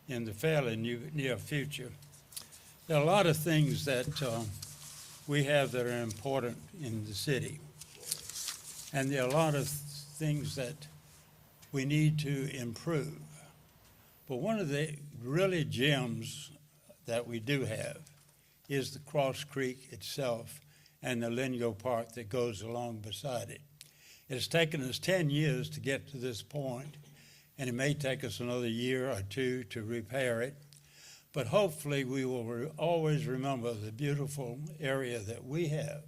in the fairly near future. There are a lot of things that we have that are important in the city. And there are a lot of things that we need to improve. But one of the really gems that we do have is the Cross Creek itself and the lineal park that goes along beside it. It's taken us 10 years to get to this point, and it may take us another year or two to repair it. But hopefully we will always remember the beautiful area that we have,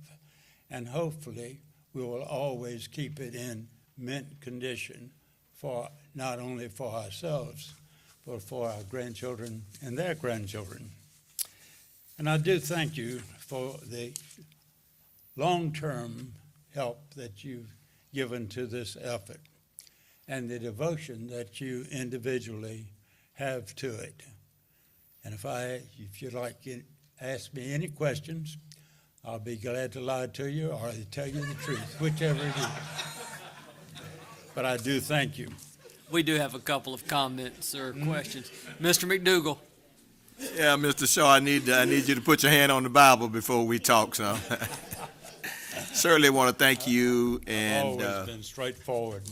and hopefully we will always keep it in mint condition for not only for ourselves, but for our grandchildren and their grandchildren. And I do thank you for the long-term help that you've given to this effort and the devotion that you individually have to it. And if you'd like to ask me any questions, I'll be glad to lie to you or to tell you the truth, whichever it is. But I do thank you. We do have a couple of comments or questions. Mr. McDougall. Yeah, Mr. Shaw, I need you to put your hand on the Bible before we talk, so. Certainly want to thank you, and Always been straightforward,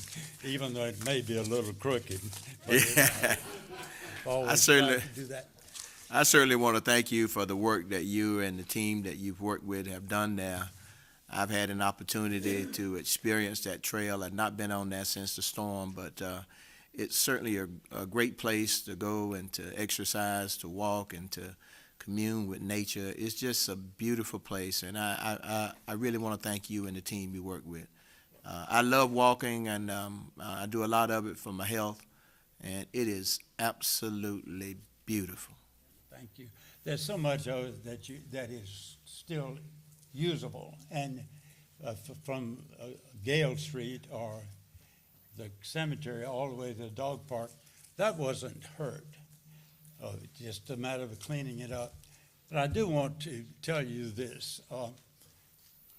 even though it may be a little crooked. Yeah. Always I certainly- tried to do that. I certainly want to thank you for the work that you and the team that you've worked with have done there. I've had an opportunity to experience that trail. I've not been on there since the storm, but it's certainly a great place to go and to exercise, to walk, and to commune with nature. It's just a beautiful place, and I really want to thank you and the team you work with. I love walking, and I do a lot of it for my health, and it is absolutely beautiful. Thank you. There's so much of it that is still usable, and from Gale Street or the cemetery all the way to the dog park, that wasn't hurt. Just a matter of cleaning it up. But I do want to tell you this.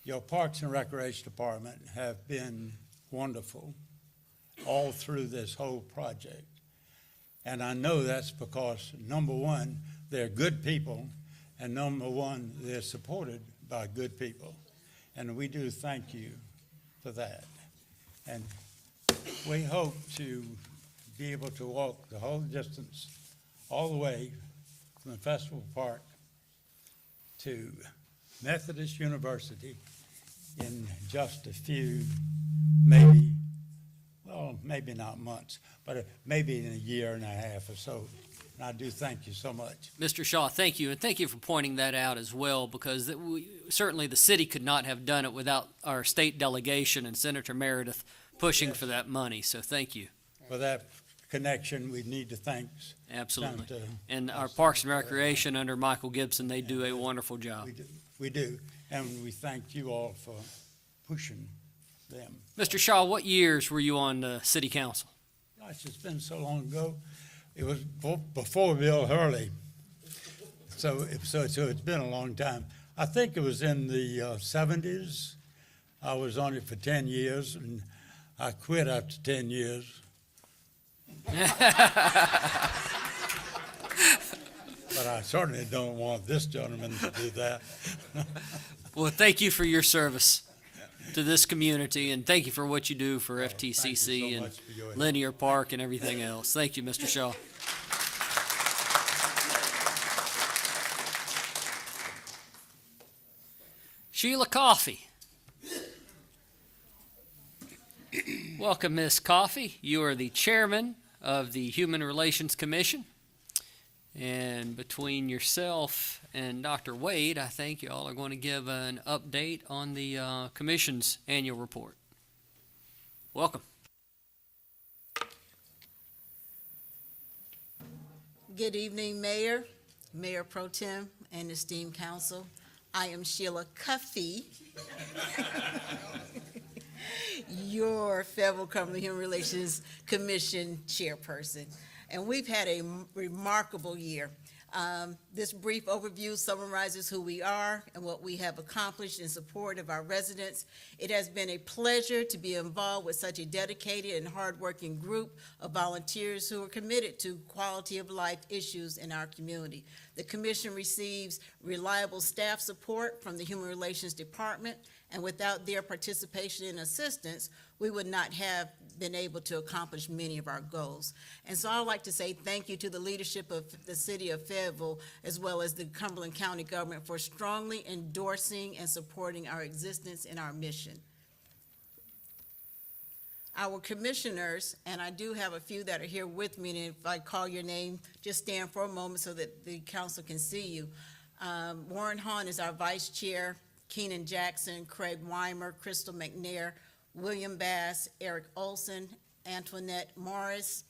Your Parks and Recreation Department have been wonderful all through this whole project. And I know that's because, number one, they're good people, and number one, they're supported by good people. And we do thank you for that. And we hope to be able to walk the whole distance, all the way from the Festival Park to Methodist University in just a few, maybe not months, but maybe in a year and a half or so. And I do thank you so much. Mr. Shaw, thank you, and thank you for pointing that out as well, because certainly the city could not have done it without our state delegation and Senator Meredith pushing for that money, so thank you. For that connection, we need to thank. Absolutely. Senator. And our Parks and Recreation under Michael Gibson, they do a wonderful job. We do, and we thank you all for pushing them. Mr. Shaw, what years were you on the city council? Gosh, it's been so long ago. It was before Bill Hurley, so it's been a long time. I think it was in the 70s. I was on it for 10 years, and I quit after 10 years. But I certainly don't want this gentleman to do that. Well, thank you for your service to this community, and thank you for what you do for FTCC Thank you so and much for your help. Linear Park and everything else. Thank you, Mr. Shaw. Sheila Coffey. Welcome, Ms. Coffey. You are the chairman of the Human Relations Commission. And between yourself and Dr. Wade, I think you all are going to give an update on the commission's annual report. Welcome. Good evening, Mayor, Mayor Pro Tem, and esteemed council. I am Sheila Coffey, your Fayetteville Cumberland Human Relations Commission chairperson. and we've had a remarkable year. This brief overview summarizes who we are and what we have accomplished in support of our residents. It has been a pleasure to be involved with such a dedicated and hardworking group of volunteers who are committed to quality of life issues in our community. The commission receives reliable staff support from the Human Relations Department, and without their participation and assistance, we would not have been able to accomplish many of our goals. And so I'd like to say thank you to the leadership of the city of Fayetteville, as well as the Cumberland County government, for strongly endorsing and supporting our existence and our mission. Our commissioners, and I do have a few that are here with me, and if I call your name, just stand for a moment so that the council can see you. Warren Hahn is our vice chair, Keenan Jackson, Craig Weimer, Crystal McNair, William Bass, Eric Olson, Antoinette Morris,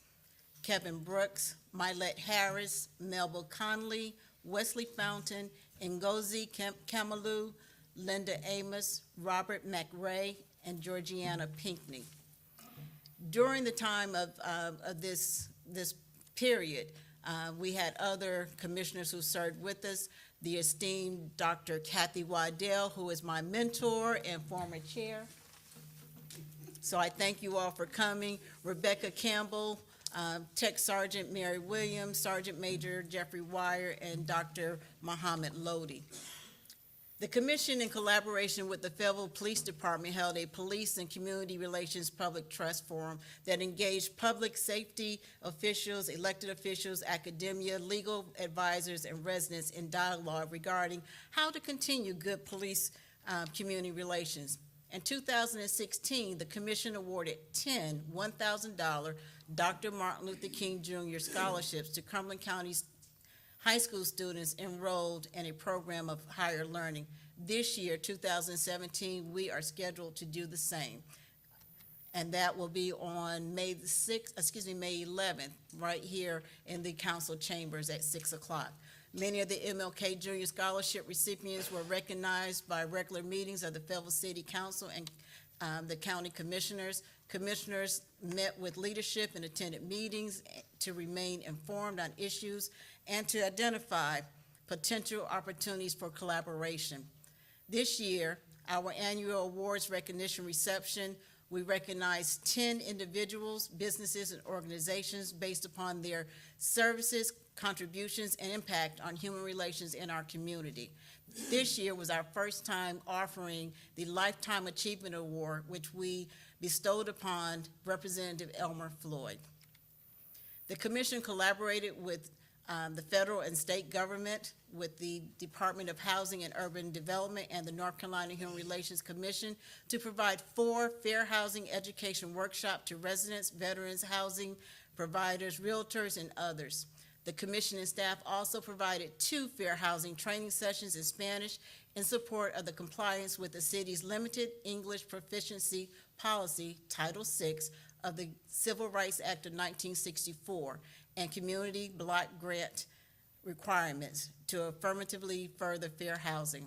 Kevin Brooks, Mylette Harris, Melba Conley, Wesley Fountain, Ngozi Kamalu, Linda Amos, Robert McRae, and Georgiana Pinckney. During the time of this period, we had other commissioners who served with us. The esteemed Dr. Kathy Waddell, who is my mentor and former chair. So I thank you all for coming. Rebecca Campbell, Tech Sergeant Mary Williams, Sergeant Major Jeffrey Wire, and Dr. Muhammad Lodi. The commission, in collaboration with the Fayetteville Police Department, held a Police and Community Relations Public Trust Forum that engaged public safety officials, elected officials, academia, legal advisors, and residents in dialogue regarding how to continue good police community relations. In 2016, the commission awarded 10 $1,000 Dr. Martin Luther King Jr. scholarships to Cumberland County's high school students enrolled in a program of higher learning. This year, 2017, we are scheduled to do the same. And that will be on May 11th, right here in the council chambers at 6 o'clock. Many of the MLK Junior Scholarship recipients were recognized by regular meetings of the Fayetteville City Council and the county commissioners. Commissioners met with leadership and attended meetings to remain informed on issues and to identify potential opportunities for collaboration. This year, our annual awards recognition reception, we recognized 10 individuals, businesses, and organizations based upon their services, contributions, and impact on human relations in our community. This year was our first time offering the Lifetime Achievement Award, which we bestowed upon Representative Elmer Floyd. The commission collaborated with the federal and state government, with the Department of Housing and Urban Development and the North Carolina Human Relations Commission to provide 4 fair housing education workshops to residents, veterans, housing providers, realtors, and others. The commission and staff also provided 2 fair housing training sessions in Spanish in support of the compliance with the city's limited English proficiency policy, Title VI of the Civil Rights Act of 1964, and community block grant requirements to affirmatively further fair housing.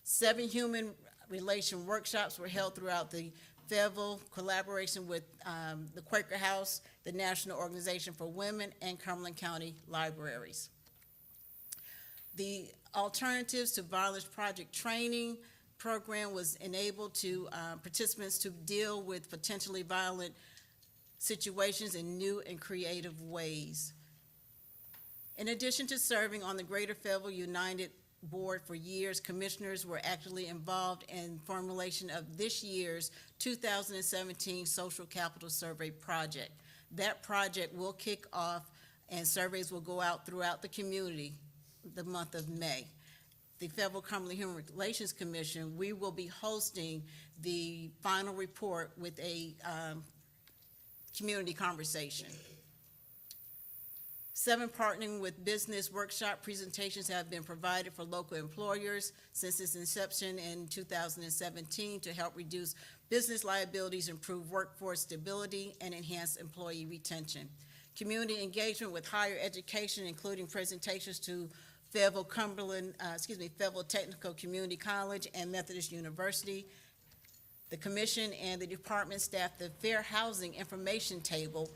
7 human relation workshops were held throughout the Fayetteville, collaboration with the Quaker House, the National Organization for Women, and Cumberland County Libraries. The Alternatives to Violence Project training program was enabled to participants to deal with potentially violent situations in new and creative ways. In addition to serving on the Greater Fayetteville United Board for years, commissioners were actively involved in formulation of this year's 2017 Social Capital Survey project. That project will kick off and surveys will go out throughout the community the month of May. The Fayetteville Cumberland Human Relations Commission, we will be hosting the final report with a community conversation. 7 partnering with business workshop presentations have been provided for local employers since its inception in 2017 to help reduce business liabilities, improve workforce stability, and enhance employee retention. Community engagement with higher education, including presentations to Fayetteville Technical Community College and Methodist University. The commission and the department staffed the Fair Housing Information Table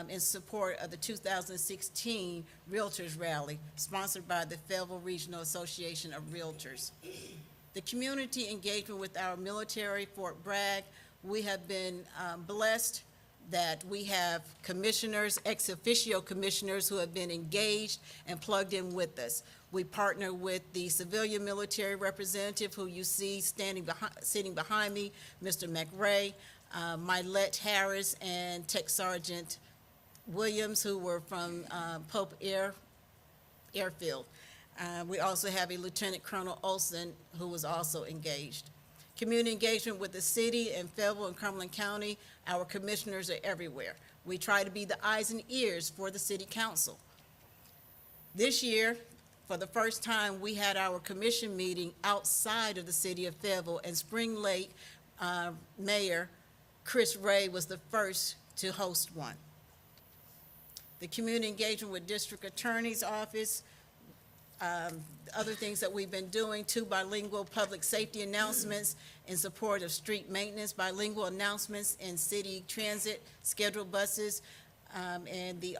in support of the 2016 Realtors Rally, sponsored by the Fayetteville Regional Association of Realtors. The community engagement with our military, Fort Bragg, we have been blessed that we have commissioners, ex officio commissioners who have been engaged and plugged in with us. We partner with the civilian military representative who you see sitting behind me, Mr. McRae, Mylette Harris, and Tech Sergeant Williams, who were from Pope Airfield. We also have a Lieutenant Colonel Olson, who was also engaged. Community engagement with the city and Fayetteville and Cumberland County, our commissioners are everywhere. We try to be the eyes and ears for the city council. This year, for the first time, we had our commission meeting outside of the city of Fayetteville, and Spring Lake Mayor Chris Ray was the first to host one. The community engagement with District Attorney's Office, other things that we've been doing, 2 bilingual public safety announcements in support of street maintenance, bilingual announcements in city transit, scheduled buses, and the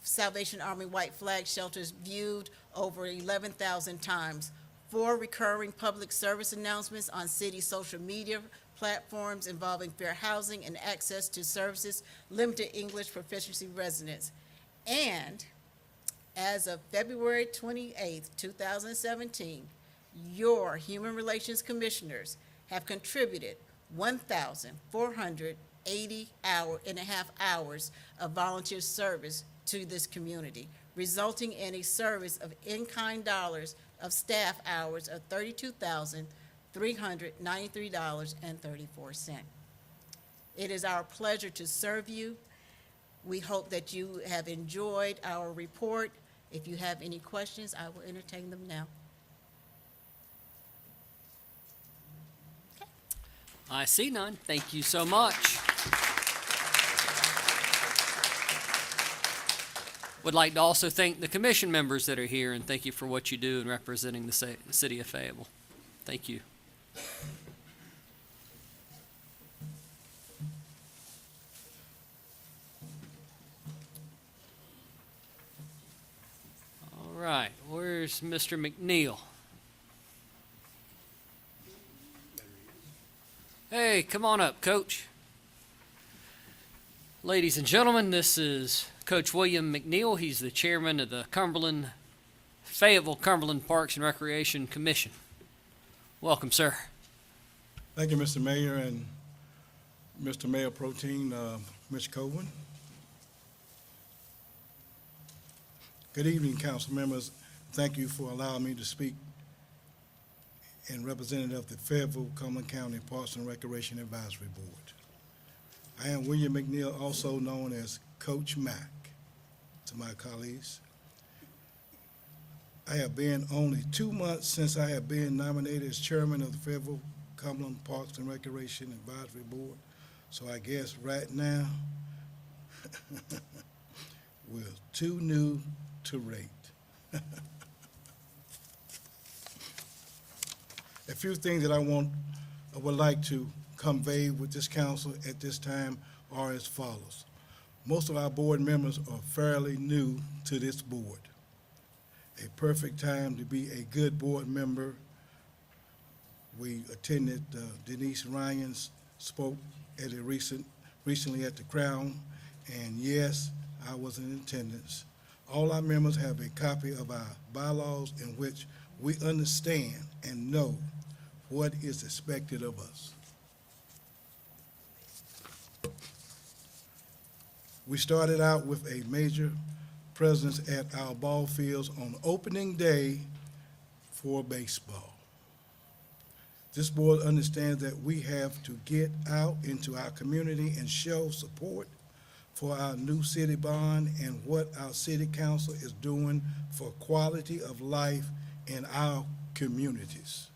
Salvation Army White Flag shelters viewed over 11,000 times. 4 recurring public service announcements on city social media platforms involving fair housing and access to services, limited English proficiency residents. And as of February 28th, 2017, your Human Relations Commissioners have contributed 1,480.5 hours of volunteer service to this community, resulting in a service of in-kind dollars of staff hours of $32,393.34. It is our pleasure to serve you. We hope that you have enjoyed our report. If you have any questions, I will entertain them now. I see none. Thank you so much. Would like to also thank the commission members that are here, and thank you for what you do in representing the city of Fayetteville. Thank you. All right, where's Mr. McNeil? Hey, come on up, Coach. Ladies and gentlemen, this is Coach William McNeil. He's the chairman of the Fayetteville Cumberland Parks and Recreation Commission. Welcome, sir. Thank you, Mr. Mayor and Mr. Mayor Pro Tem, Mr. Cowan. Good evening, council members. Thank you for allowing me to speak in representative of the Fayetteville Cumberland County Parks and Recreation Advisory Board. I am William McNeil, also known as Coach Mac to my colleagues. I have been only 2 months since I have been nominated as chairman of the Fayetteville Cumberland Parks and Recreation Advisory Board, so I guess right now we're too new to rate. A few things that I would like to convey with this council at this time are as follows. Most of our board members are fairly new to this board. A perfect time to be a good board member. We attended Denise Ryan's spoke at recently at the Crown, and yes, I was in attendance. All our members have a copy of our bylaws in which we understand and know what is expected of us. We started out with a major presence at our ball fields on opening day for baseball. This board understands that we have to get out into our community and show support for our new city bond and what our city council is doing for quality of life in our communities.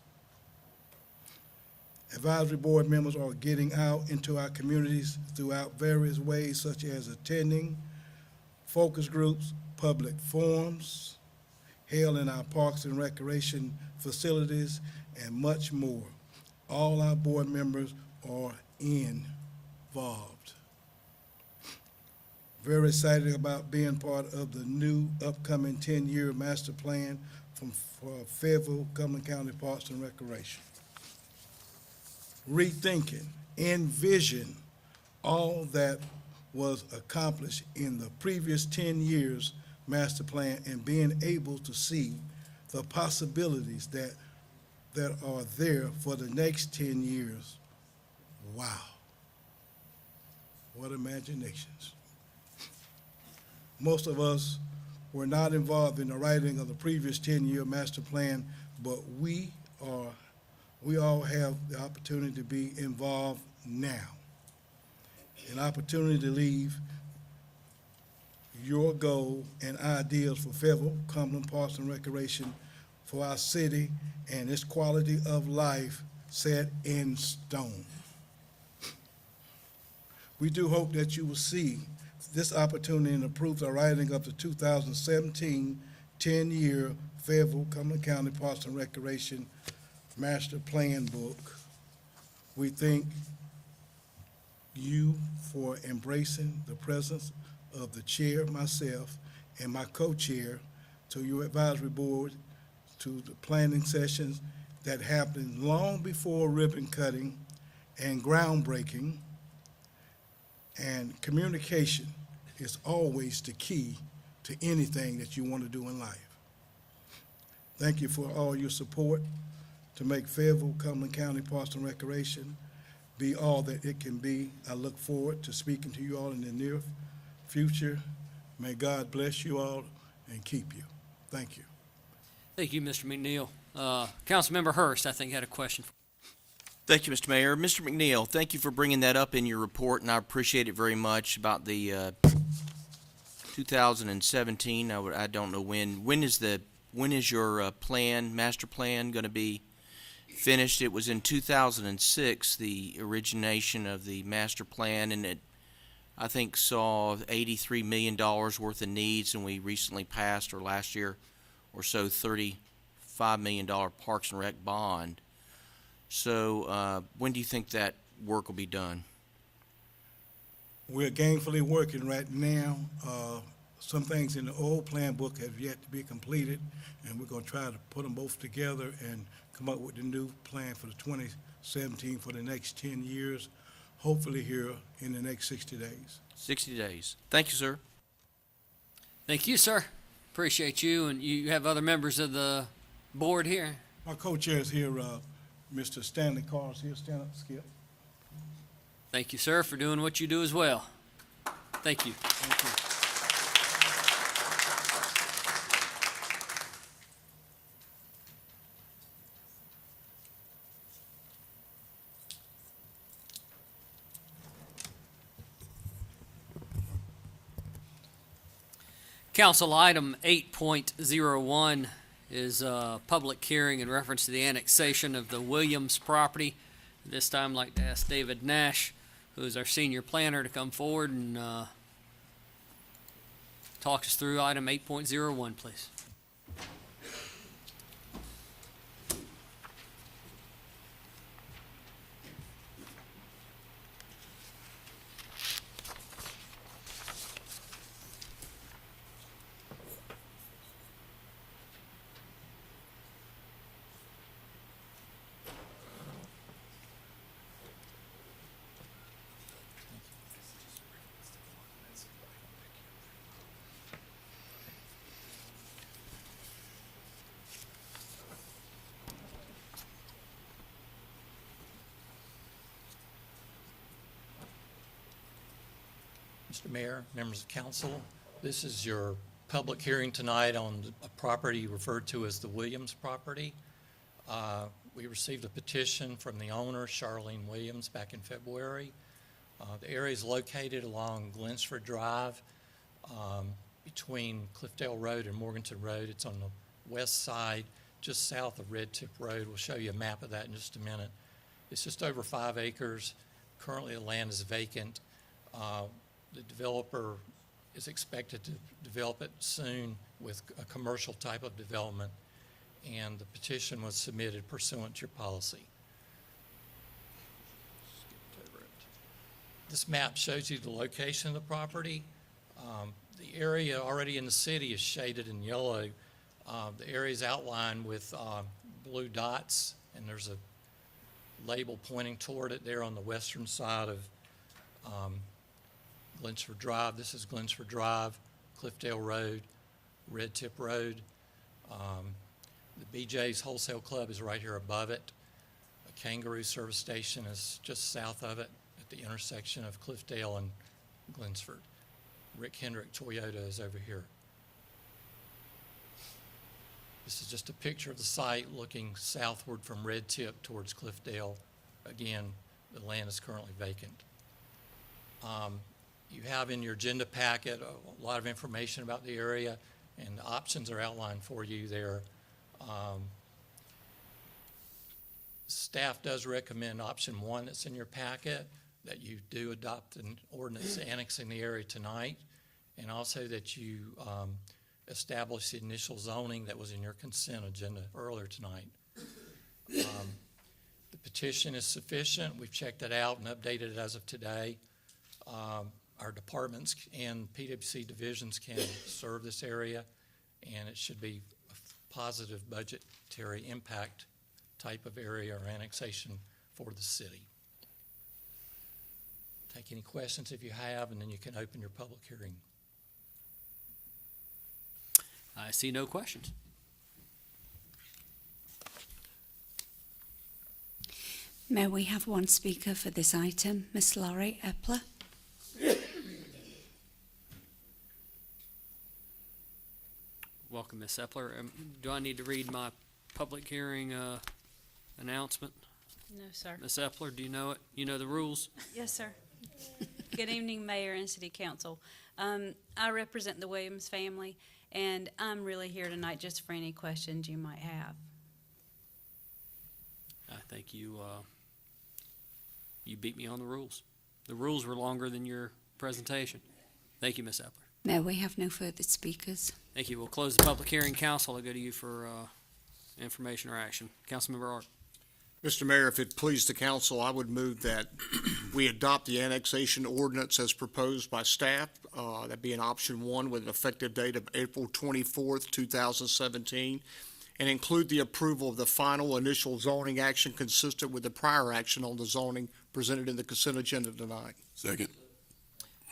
Advisory board members are getting out into our communities throughout various ways, such as attending focus groups, public forums, held in our parks and recreation facilities, and much more. All our board members are involved. Very excited about being part of the new upcoming 10-year master plan for Fayetteville, Cumberland County Parks and Recreation. Rethinking, envision all that was accomplished in the previous 10 years master plan and being able to see the possibilities that are there for the next 10 years. Wow. What imaginations. Most of us were not involved in the writing of the previous 10-year master plan, but we all have the opportunity to be involved now. An opportunity to leave your goal and ideas for Fayetteville, Cumberland Parks and Recreation for our city and its quality of life set in stone. We do hope that you will see this opportunity and approve the writing of the 2017 10-year Fayetteville, Cumberland County Parks and Recreation Master Plan book. We thank you for embracing the presence of the chair, myself, and my co-chair to your advisory board, to the planning sessions that happened long before ribbon cutting and groundbreaking. And communication is always the key to anything that you want to do in life. Thank you for all your support to make Fayetteville, Cumberland County Parks and Recreation be all that it can be. I look forward to speaking to you all in the near future. May God bless you all and keep you. Thank you. Thank you, Mr. McNeil. Councilmember Hurst, I think, had a question. Thank you, Mr. Mayor. Mr. McNeil, thank you for bringing that up in your report, and I appreciate it very much about the 2017. I don't know when is your master plan going to be finished? It was in 2006, the origination of the master plan, and it, I think, saw $83 million worth of needs, and we recently passed, or last year or so, $35 million Parks and Rec bond. So when do you think that work will be done? We're gainfully working right now. Some things in the old plan book have yet to be completed, and we're going to try to put them both together and come up with the new plan for the 2017 for the next 10 years, hopefully here in the next 60 days. 60 days. Thank you, sir. Thank you, sir. Appreciate you, and you have other members of the board here. My co-chair is here, Mr. Stanley Carr is here. Stand up, Skip. Thank you, sir, for doing what you do as well. Thank you. Thank you. Council item 8.01 is a public hearing in reference to the annexation of the Williams property. This time I'd like to ask David Nash, who is our senior planner, to come forward and talk us through item 8.01, please. Mr. Mayor, members of council, this is your public hearing tonight on a property referred to as the Williams property. We received a petition from the owner, Charlene Williams, back in February. The area is located along Glensford Drive between Cliffdale Road and Morganton Road. It's on the west side, just south of Red Tip Road. We'll show you a map of that in just a minute. It's just over 5 acres. Currently, the land is vacant. The developer is expected to develop it soon with a commercial type of development, and the petition was submitted pursuant to your policy. Skipped over it. This map shows you the location of the property. The area already in the city is shaded in yellow. The area is outlined with blue dots, and there's a label pointing toward it there on the western side of Glensford Drive. This is Glensford Drive, Cliffdale Road, Red Tip Road. The BJ's Wholesale Club is right here above it. A Kangaroo service station is just south of it at the intersection of Cliffdale and Glensford. Rick Hendrick Toyota is over here. This is just a picture of the site looking southward from Red Tip towards Cliffdale. Again, the land is currently vacant. You have in your agenda packet a lot of information about the area, and the options are outlined for you there. Staff does recommend option 1 that's in your packet, that you do adopt an ordinance annexing the area tonight, and also that you establish the initial zoning that was in your consent agenda earlier tonight. The petition is sufficient. We've checked it out and updated it as of today. Our departments and PWC divisions can serve this area, and it should be a positive budgetary impact type of area or annexation for the city. Take any questions if you have, and then you can open your public hearing. I see no questions. May we have one speaker for this item, Miss Laurie Epler? Welcome, Ms. Epler. Do I need to read my public hearing announcement? No, sir. Ms. Epler, do you know it? You know the rules? Yes, sir. Good evening, Mayor and City Council. I represent the Williams family, and I'm really here tonight just for any questions you might have. I think you beat me on the rules. The rules were longer than your presentation. Thank you, Ms. Epler. May we have no further speakers? Thank you. We'll close the public hearing. Council, I'll go to you for information or action. Councilmember Art. Mr. Mayor, if it please the council, I would move that we adopt the annexation ordinance as proposed by staff. That being option 1 with an effective date of April 24th, 2017, and include the approval of the final initial zoning action consistent with the prior action on the zoning presented in the consent agenda tonight. Second.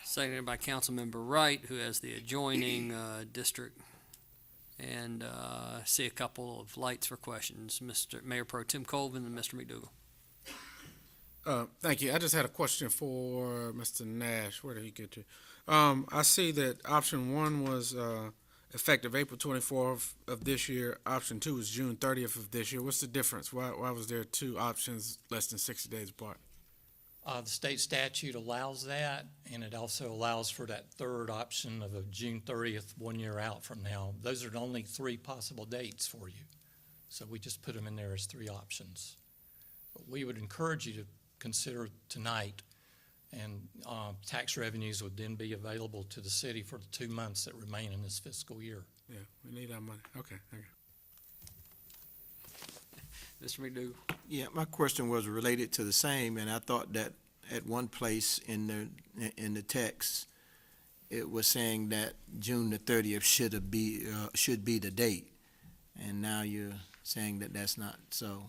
Seconded by Councilmember Wright, who has the adjoining district. And I see a couple of lights for questions. Mr. Mayor Pro Tem Colvin and Mr. McDougal. Thank you. I just had a question for Mr. Nash. Where did he get to? I see that option 1 was effective April 24th of this year. Option 2 is June 30th of this year. What's the difference? Why was there 2 options less than 60 days apart? The state statute allows that, and it also allows for that third option of a June 30th, 1 year out from now. Those are the only 3 possible dates for you. So we just put them in there as 3 options. But we would encourage you to consider tonight, and tax revenues would then be available to the city for the 2 months that remain in this fiscal year. Yeah, we need our money. Okay, thank you. Mr. McDougal. Yeah, my question was related to the same, and I thought that at one place in the text, it was saying that June the 30th should be the date, and now you're saying that that's not so.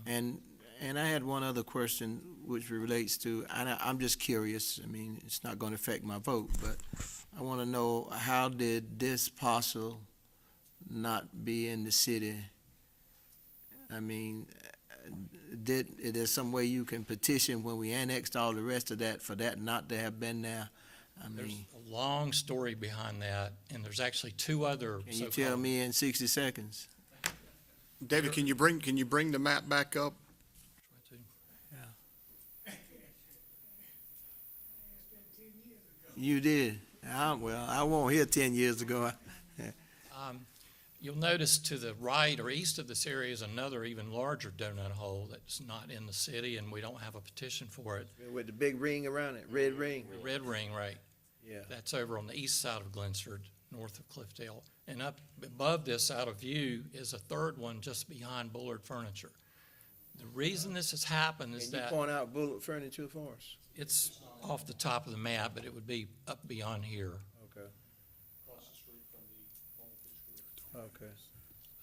And I had one other question which relates to, I'm just curious. I mean, it's not going to affect my vote, but I want to know, how did this parcel not be in the city? I mean, there's some way you can petition when we annexed all the rest of that for that not to have been there? There's a long story behind that, and there's actually 2 other. Can you tell me in 60 seconds? David, can you bring the map back up? You did. Well, I won't hear 10 years ago. You'll notice to the right or east of this area is another even larger donut hole that's not in the city, and we don't have a petition for it. With the big ring around it, red ring. Red ring, right. Yeah. That's over on the east side of Glensford, north of Cliffdale. And up above this, out of view, is a third one just behind Bullard Furniture. The reason this has happened is Can you that point out Bullet Furniture for us? it's off the top of the map, but it would be up beyond here. Okay. Okay.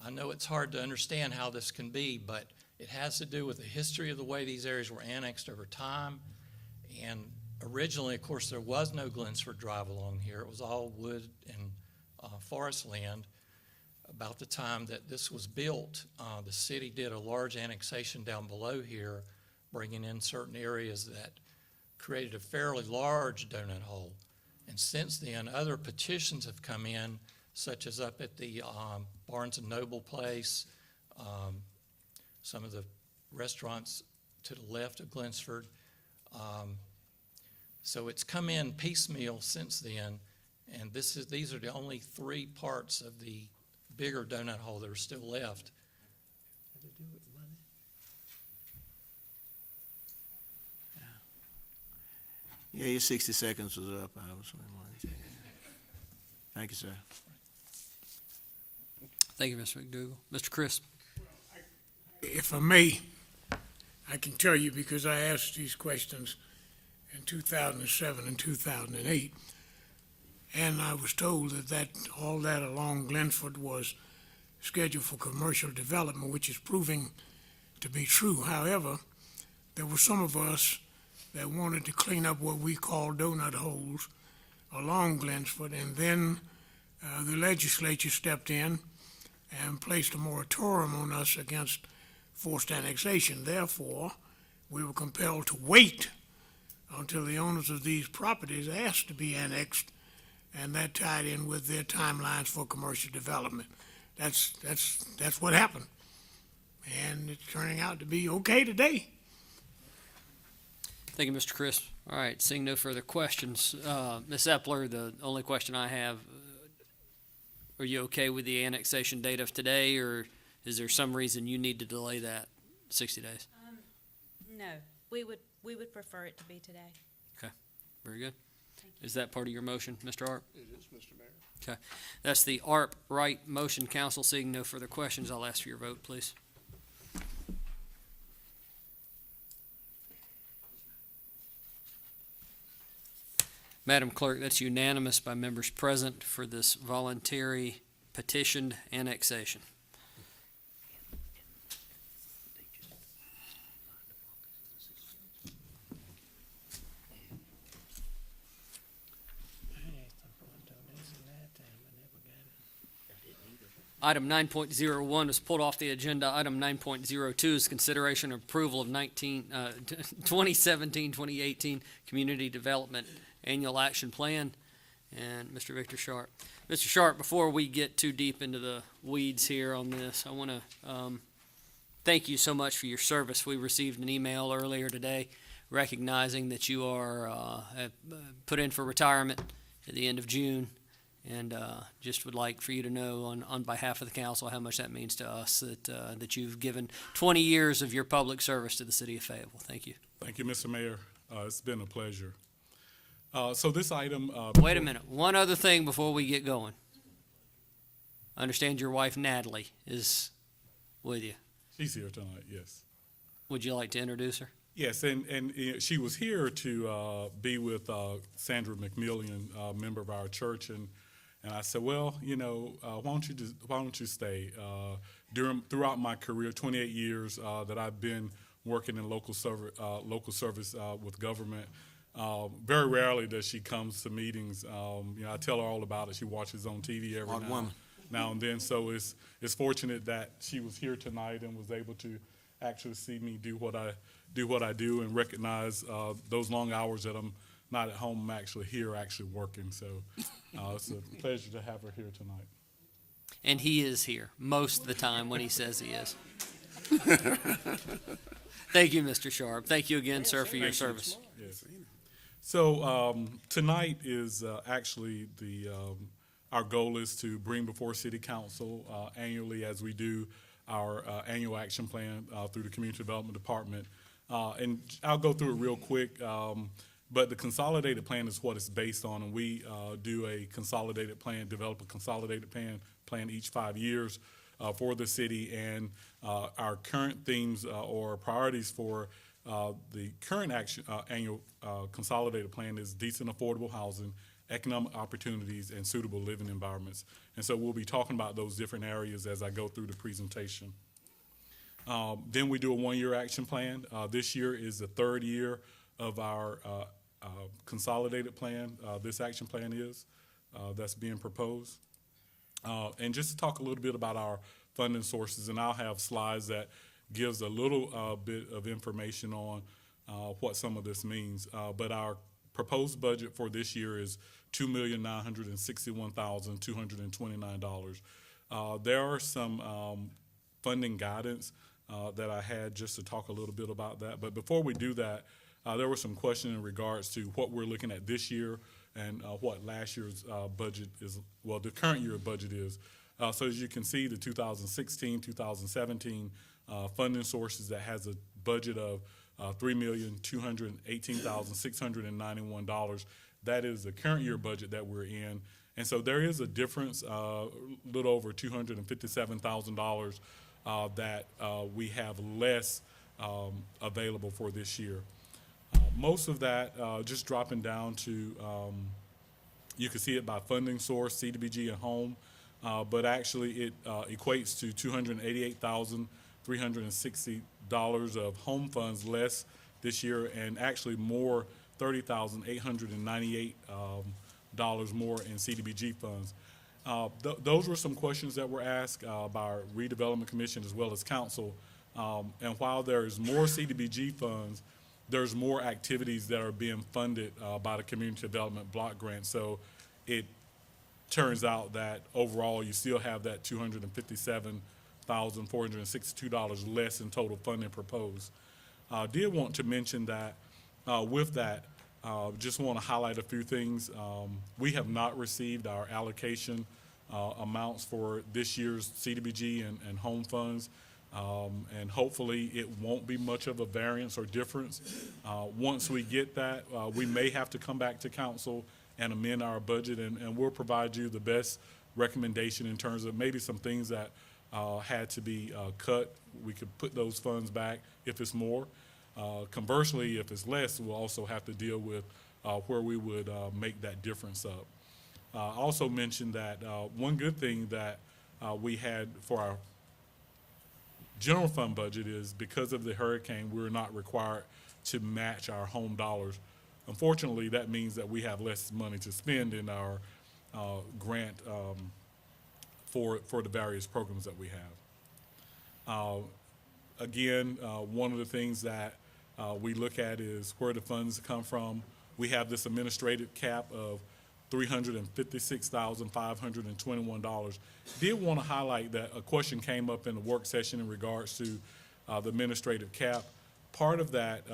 I know it's hard to understand how this can be, but it has to do with the history of the way these areas were annexed over time. And originally, of course, there was no Glensford Drive along here. It was all wood and forest land. About the time that this was built, the city did a large annexation down below here, bringing in certain areas that created a fairly large donut hole. And since then, other petitions have come in, such as up at the Barnes and Noble place, some of the restaurants to the left of Glensford. So it's come in piecemeal since then, and these are the only 3 parts of the bigger donut hole that are still left. Yeah, your 60 seconds was up. Thank you, sir. Thank you, Mr. McDougal. Mr. Crisp. If I may, I can tell you because I asked these questions in 2007 and 2008, and I was told that all that along Glensford was scheduled for commercial development, which is proving to be true. However, there were some of us that wanted to clean up what we call donut holes along Glensford, and then the legislature stepped in and placed a moratorium on us against forced annexation. Therefore, we were compelled to wait until the owners of these properties asked to be annexed, and that tied in with their timelines for commercial development. That's what happened, and it's turning out to be okay today. Thank you, Mr. Crisp. All right, seeing no further questions, Ms. Epler, the only question I have, are you okay with the annexation date of today, or is there some reason you need to delay that 60 days? No, we would prefer it to be today. Okay, very good. Is that part of your motion, Mr. Arp? It is, Mr. Mayor. Okay, that's the ARP right motion. Council, seeing no further questions, I'll ask for your vote, please. Madam Clerk, that's unanimous by members present for this voluntary petitioned annexation. Item 9.01 is pulled off the agenda. Item 9.02 is consideration and approval of 2017-2018 Community Development Annual Action Plan. And Mr. Victor Sharp. Mr. Sharp, before we get too deep into the weeds here on this, I want to thank you so much for your service. We received an email earlier today recognizing that you are put in for retirement at the end of June. And just would like for you to know on behalf of the council how much that means to us, that you've given 20 years of your public service to the city of Fayetteville. Thank you. Thank you, Mr. Mayor. It's been a pleasure. So this item... Wait a minute. One other thing before we get going. I understand your wife, Natalie, is with you. She's here tonight, yes. Would you like to introduce her? Yes, and she was here to be with Sandra McMillian, a member of our church, and I said, well, why don't you stay? Throughout my career, 28 years that I've been working in local service with government, very rarely does she comes to meetings. I tell her all about it. She watches on TV every now and then. So it's fortunate that she was here tonight and was able to actually see me do what I do and recognize those long hours that I'm not at home. I'm actually here, actually working. So it's a pleasure to have her here tonight. And he is here most of the time when he says he is. Thank you, Mr. Sharp. Thank you again, sir, for your service. Yes. So tonight is actually our goal is to bring before City Council annually, as we do our annual action plan through the Community Development Department. And I'll go through it real quick, but the consolidated plan is what it's based on, and we do a consolidated plan, develop a consolidated plan each 5 years. for the city, and our current themes or priorities for the current annual consolidated plan is decent, affordable housing, economic opportunities, and suitable living environments. And so we'll be talking about those different areas as I go through the presentation. Then we do a one-year action plan. This year is the third year of our consolidated plan. This action plan is that's being proposed. And just to talk a little bit about our funding sources, and I'll have slides that gives a little bit of information on what some of this means. But our proposed budget for this year is $2,961,229. There are some funding guidance that I had just to talk a little bit about that. But before we do that, there were some questions in regards to what we're looking at this year and what last year's budget is, well, the current year budget is. So as you can see, the 2016, 2017 funding sources that has a budget of $3,218,691. That is the current year budget that we're in. And so there is a difference, a little over $257,000 that we have less available for this year. Most of that just dropping down to, you can see it by funding source, CDBG and home, but actually it equates to $288,360 of home funds less this year, and actually more, $30,898 more in CDBG funds. Those were some questions that were asked by our redevelopment commission as well as council. And while there is more CDBG funds, there's more activities that are being funded by the community development block grant. So it turns out that overall you still have that $257,462 less in total funding proposed. I did want to mention that with that, just want to highlight a few things. We have not received our allocation amounts for this year's CDBG and home funds. And hopefully it won't be much of a variance or difference. Once we get that, we may have to come back to council and amend our budget, and we'll provide you the best recommendation in terms of maybe some things that had to be cut. We could put those funds back if it's more. Conversely, if it's less, we'll also have to deal with where we would make that difference up. I also mentioned that one good thing that we had for our general fund budget is because of the hurricane, we're not required to match our home dollars. Unfortunately, that means that we have less money to spend in our grant for the various programs that we have. Again, one of the things that we look at is where the funds come from. We have this administrative cap of $356,521. Did want to highlight that a question came up in the work session in regards to the administrative cap. Part of that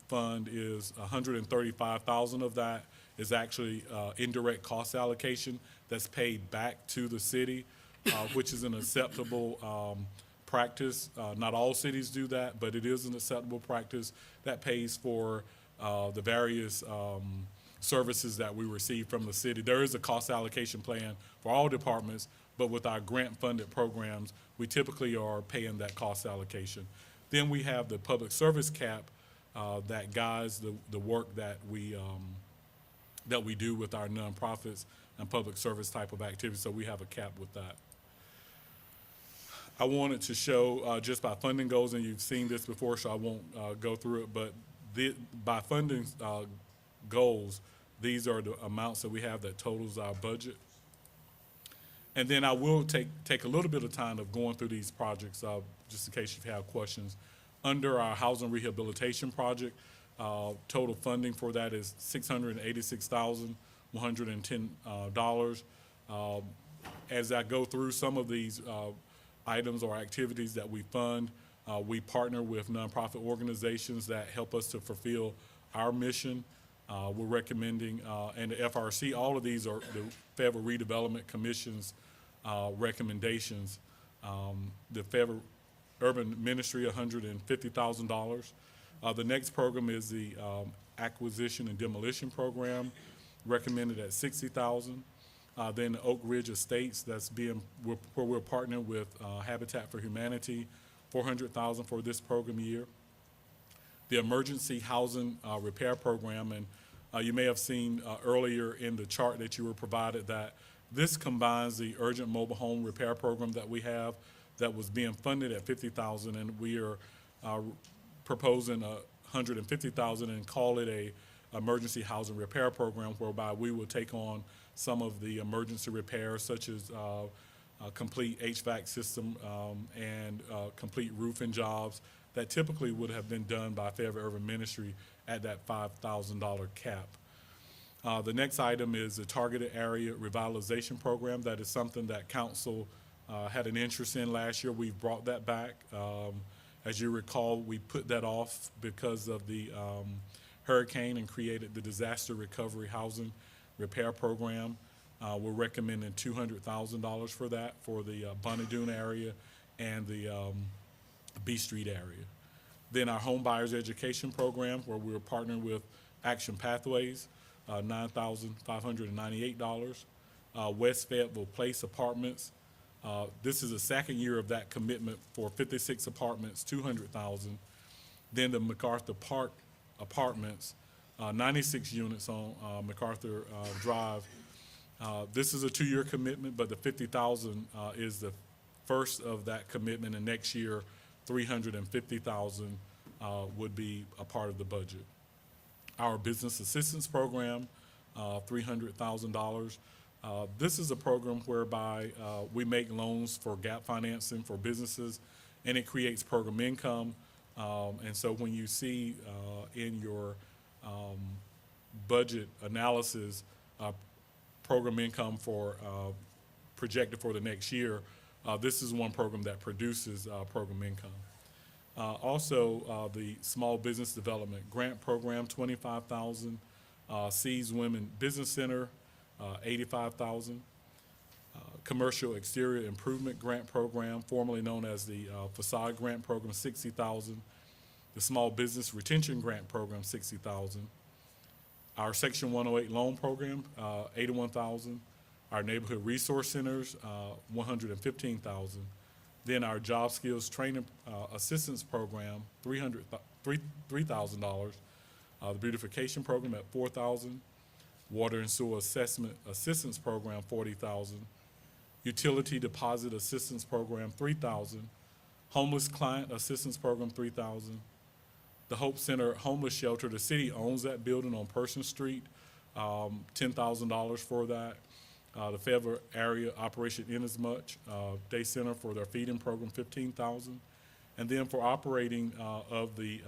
fund is $135,000 of that is actually indirect cost allocation that's paid back to the city, which is an acceptable practice. Not all cities do that, but it is an acceptable practice that pays for the various services that we receive from the city. There is a cost allocation plan for all departments, but with our grant-funded programs, we typically are paying that cost allocation. Then we have the public service cap that guides the work that we do with our nonprofits and public service type of activities. So we have a cap with that. I wanted to show just by funding goals, and you've seen this before, so I won't go through it, but by funding goals, these are the amounts that we have that totals our budget. And then I will take a little bit of time of going through these projects, just in case you have questions. Under our housing rehabilitation project, total funding for that is $686,110. As I go through some of these items or activities that we fund, we partner with nonprofit organizations that help us to fulfill our mission. We're recommending, and the FRC, all of these are the Federal Redevelopment Commission's recommendations. The Federal Urban Ministry, $150,000. The next program is the Acquisition and Demolition Program, recommended at $60,000. Then Oak Ridge Estates, where we're partnering with Habitat for Humanity, $400,000 for this program year. The Emergency Housing Repair Program, and you may have seen earlier in the chart that you were provided that this combines the urgent mobile home repair program that we have that was being funded at $50,000, and we are proposing $150,000 and call it a emergency housing repair program, whereby we will take on some of the emergency repairs, such as a complete HVAC system and complete roofing jobs that typically would have been done by Fayetteville Urban Ministry at that $5,000 cap. The next item is the Targeted Area Revitalization Program. That is something that council had an interest in last year. We've brought that back. As you recall, we put that off because of the hurricane and created the Disaster Recovery Housing Repair Program. We're recommending $200,000 for that for the Bonnie Doon area and the B Street area. Then our Home Buyers Education Program, where we're partnering with Action Pathways, $9,598. West Fayetteville Place Apartments. This is the second year of that commitment for 56 apartments, $200,000. Then the MacArthur Park Apartments, 96 units on MacArthur Drive. This is a 2-year commitment, but the $50,000 is the first of that commitment, and next year, $350,000 would be a part of the budget. Our Business Assistance Program, $300,000. This is a program whereby we make loans for gap financing for businesses, and it creates program income. And so when you see in your budget analysis program income for projected for the next year, this is one program that produces program income. Also, the Small Business Development Grant Program, $25,000. Seas Women Business Center, $85,000. Commercial Exterior Improvement Grant Program, formerly known as the Facade Grant Program, $60,000. The Small Business Retention Grant Program, $60,000. Our Section 108 Loan Program, $81,000. Our Neighborhood Resource Centers, $115,000. Then our Job Skills Training Assistance Program, $3,000. The Beautification Program at $4,000. Water and Sewer Assessment Assistance Program, $40,000. Utility Deposit Assistance Program, $3,000. Homeless Client Assistance Program, $3,000. The Hope Center Homeless Shelter, the city owns that building on Person Street, $10,000 for that. The Fayetteville Area Operation Inasmuch Day Center for their feeding program, $15,000. And then for operating of the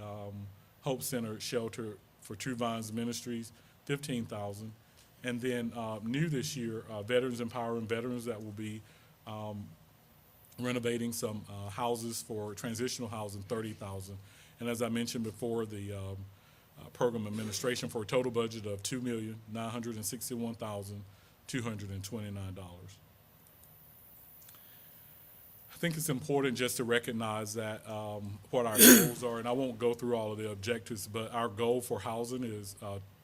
Hope Center Shelter for True Vines Ministries, $15,000. And then new this year, Veterans Empowering Veterans, that will be renovating some houses for transitional housing, $30,000. And as I mentioned before, the program administration for a total budget of $2,961,229. I think it's important just to recognize that what our goals are, and I won't go through all of the objectives, but our goal for housing is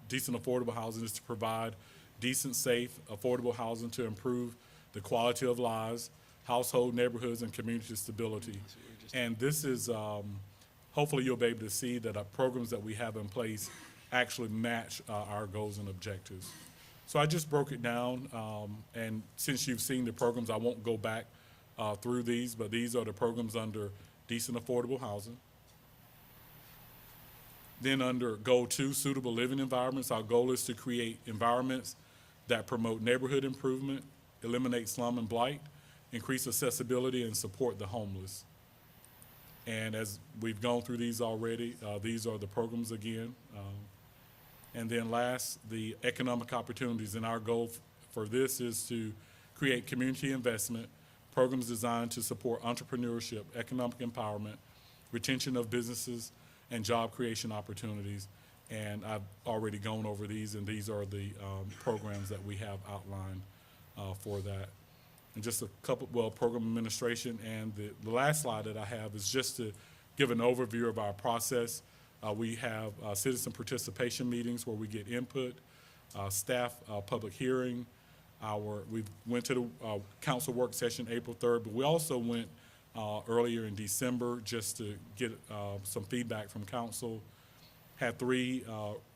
decent, affordable housing is to provide decent, safe, affordable housing to improve the quality of lives, household, neighborhoods, and community stability. And this is, hopefully you'll be able to see that our programs that we have in place actually match our goals and objectives. So I just broke it down, and since you've seen the programs, I won't go back through these, but these are the programs under decent, affordable housing. Then under Goal 2, suitable living environments, our goal is to create environments that promote neighborhood improvement, eliminate slum and blight, increase accessibility, and support the homeless. And as we've gone through these already, these are the programs again. And then last, the economic opportunities. And our goal for this is to create community investment, programs designed to support entrepreneurship, economic empowerment, retention of businesses, and job creation opportunities. And I've already gone over these, and these are the programs that we have outlined for that. And just a couple, well, program administration. And the last slide that I have is just to give an overview of our process. We have citizen participation meetings where we get input, staff public hearing, we went to the council work session April 3rd, but we also went earlier in December just to get some feedback from council. Had 3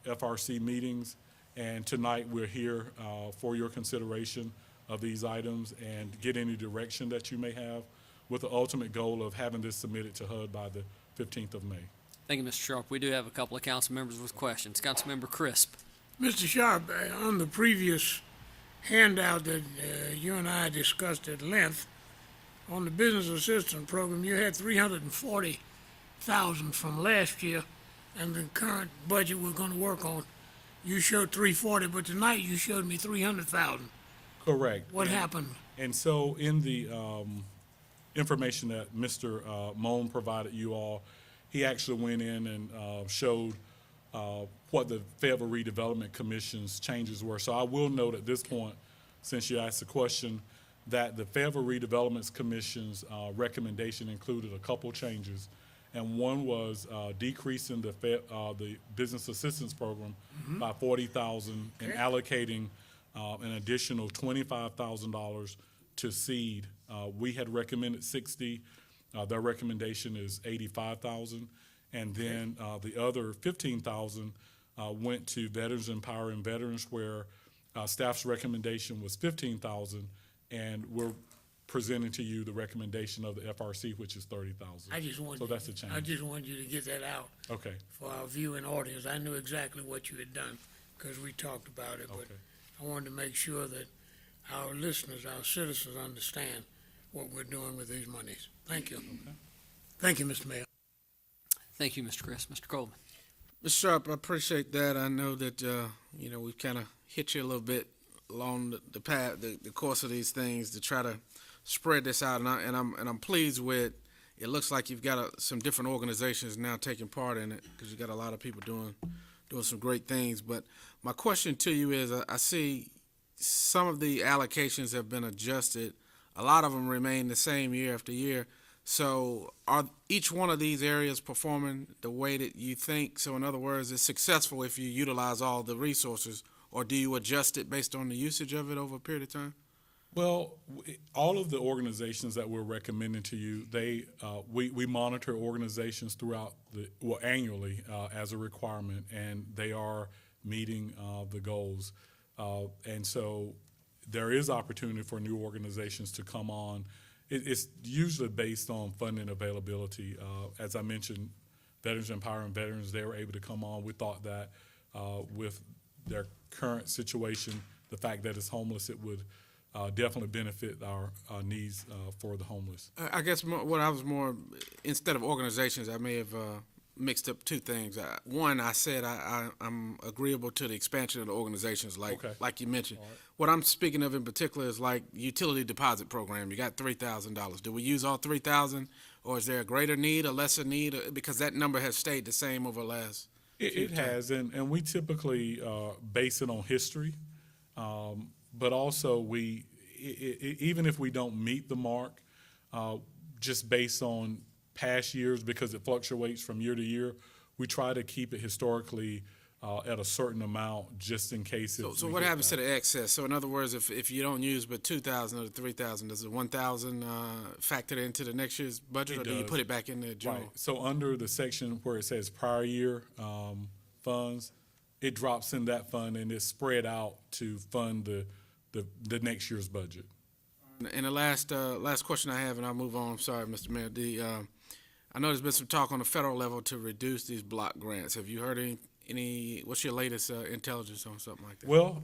FRC meetings, and tonight we're here for your consideration of these items and get any direction that you may have, with the ultimate goal of having this submitted to HUD by the 15th of May. Thank you, Mr. Sharp. We do have a couple of council members with questions. Councilmember Crisp. Mr. Sharp, on the previous handout that you and I discussed at length, on the business assistance program, you had $340,000 from last year, and the current budget we're going to work on, you showed $340,000, but tonight you showed me $300,000. Correct. What happened? And so in the information that Mr. Moan provided you all, he actually went in and showed what the Fayetteville Redevelopment Commission's changes were. So I will note at this point, since you asked the question, that the Fayetteville Redevelopment Commission's recommendation included a couple changes. And one was decreasing the business assistance program by $40,000 and allocating an additional $25,000 to seed. We had recommended 60. Their recommendation is 85,000, and then the other 15,000 went to Veterans Empowering Veterans, where staff's recommendation was 15,000, and we're presenting to you the recommendation of the FRC, which is 30,000. So that's a change. I just wanted you to get that out Okay. for our viewing audience. I knew exactly what you had done because we talked about it, but Okay. I wanted to make sure that our listeners, our citizens understand what we're doing with these monies. Thank you. Thank you, Mr. Mayor. Thank you, Mr. Crisp. Mr. Coleman. Mr. Sharp, I appreciate that. I know that, we've kind of hit you a little bit along the path, the course of these things to try to spread this out, and I'm pleased with. It looks like you've got some different organizations now taking part in it, because you've got a lot of people doing some great things. But my question to you is, I see some of the allocations have been adjusted. A lot of them remain the same year after year. So are each one of these areas performing the way that you think? So in other words, it's successful if you utilize all the resources, or do you adjust it based on the usage of it over a period of time? Well, all of the organizations that we're recommending to you, we monitor organizations throughout annually as a requirement, and they are meeting the goals. And so there is opportunity for new organizations to come on. It's usually based on funding availability. As I mentioned, Veterans Empowering Veterans, they were able to come on. We thought that with their current situation, the fact that it's homeless, it would definitely benefit our needs for the homeless. I guess what I was more, instead of organizations, I may have mixed up two things. One, I said I'm agreeable to the expansion of the organizations, like you mentioned. Right. What I'm speaking of in particular is like utility deposit program. You got $3,000. Do we use all $3,000, or is there a greater need, a lesser need? Because that number has stayed the same over the last. It has, and we typically base it on history, but also even if we don't meet the mark, just based on past years, because it fluctuates from year to year, we try to keep it historically at a certain amount, just in case. So what happens to the excess? So in other words, if you don't use but 2,000 of the 3,000, does the 1,000 factor into the next year's budget, or do you put it back in the general? Right. So under the section where it says prior year funds, it drops in that fund and it's spread out to fund the next year's budget. And the last question I have, and I'll move on. I'm sorry, Mr. Mayor. I know there's been some talk on the federal level to reduce these block grants. Have you heard any? What's your latest intelligence on something like that? Well,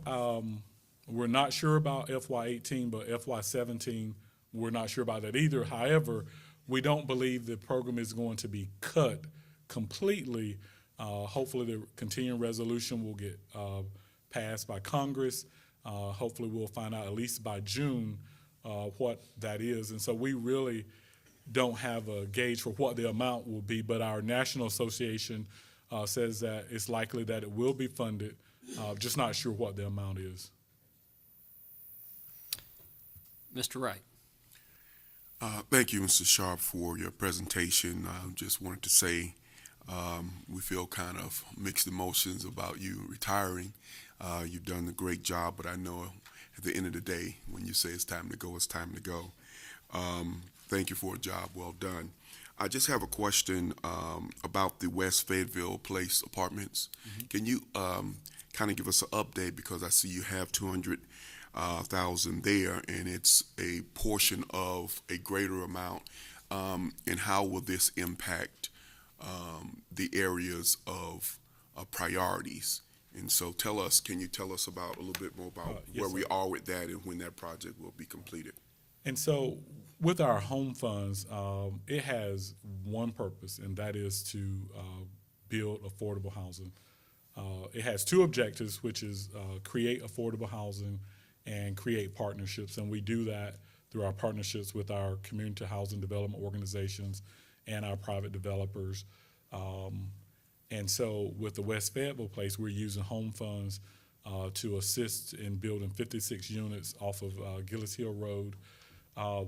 we're not sure about FY18, but FY17, we're not sure about that either. However, we don't believe the program is going to be cut completely. Hopefully, the continuing resolution will get passed by Congress. Hopefully, we'll find out at least by June what that is. And so we really don't have a gauge for what the amount will be, but our national association says that it's likely that it will be funded, just not sure what the amount is. Mr. Wright. Thank you, Mr. Sharp, for your presentation. I just wanted to say we feel kind of mixed emotions about you retiring. You've done a great job, but I know at the end of the day, when you say it's time to go, it's time to go. Thank you for a job well done. I just have a question about the West Fayetteville Place apartments. Can you kind of give us an update, because I see you have 200,000 there, and it's a portion of a greater amount, and how will this impact the areas of priorities? And so can you tell us about a little bit more about Yes, where we sir. are with that and when that project will be completed? And so with our home funds, it has one purpose, and that is to build affordable housing. It has two objectives, which is create affordable housing and create partnerships. And we do that through our partnerships with our community housing development organizations and our private developers. And so with the West Fayetteville Place, we're using home funds to assist in building 56 units off of Gillis Hill Road.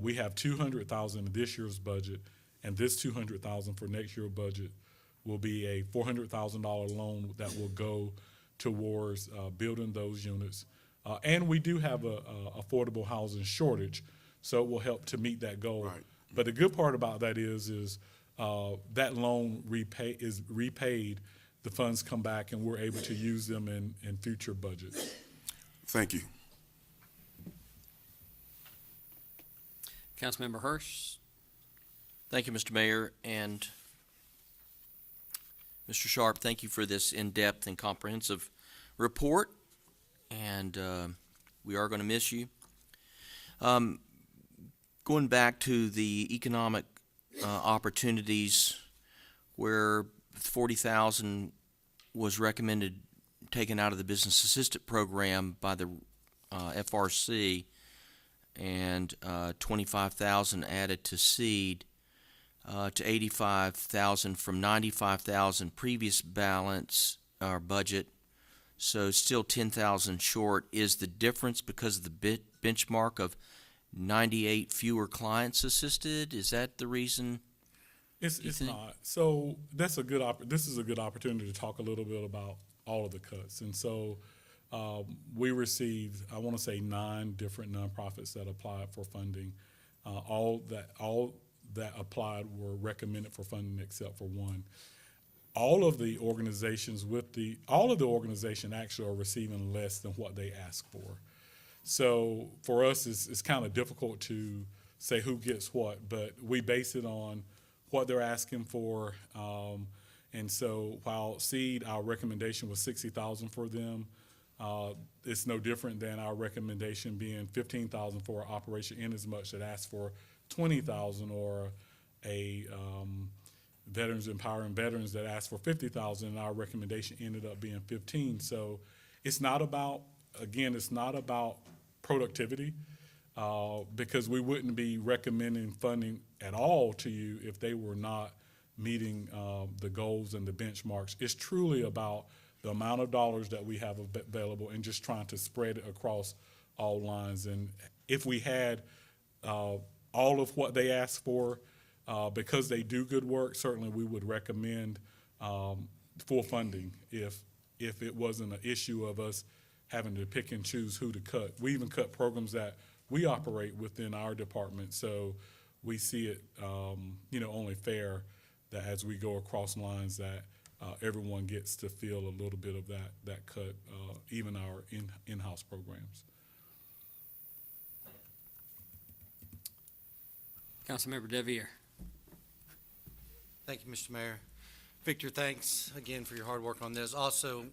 We have 200,000 in this year's budget, and this 200,000 for next year's budget will be a $400,000 loan that will go towards building those units. And we do have a affordable housing shortage, so it will help to meet that goal. Right. But the good part about that is that loan is repaid. The funds come back, and we're able to use them in future budgets. Thank you. Councilmember Hirsch. Thank you, Mr. Mayor, and Mr. Sharp, thank you for this in-depth and comprehensive report, and we are going to miss you. Going back to the economic opportunities where 40,000 was recommended taken out of the business assistant program by the FRC, and 25,000 added to seed, to 85,000 from 95,000 previous balance or budget, so still 10,000 short. Is the difference because of the benchmark of 98 fewer clients assisted? Is that the reason? It's not. So that's a good this is a good opportunity to talk a little bit about all of the cuts. And so we received, I want to say, 9 different nonprofits that applied for funding. All that applied were recommended for funding except for one. All of the organizations actually are receiving less than what they asked for. So for us, it's kind of difficult to say who gets what, but we base it on what they're asking for. And so while seed, our recommendation was 60,000 for them, it's no different than our recommendation being 15,000 for Operation Inasmuch that asked for 20,000, or a Veterans Empowering Veterans that asked for 50,000, and our recommendation ended up being 15. So it's not about productivity, because we wouldn't be recommending funding at all to you if they were not meeting the goals and the benchmarks. It's truly about the amount of dollars that we have available and just trying to spread it across all lines. And if we had all of what they asked for, because they do good work, certainly we would recommend full funding if it wasn't an issue of us having to pick and choose who to cut. We even cut programs that we operate within our department, so we see it only fair that as we go across lines that everyone gets to feel a little bit of that cut, even our in-house programs. Councilmember DeVere. Thank you, Mr. Mayor. Victor, thanks again for your hard work on this. Also,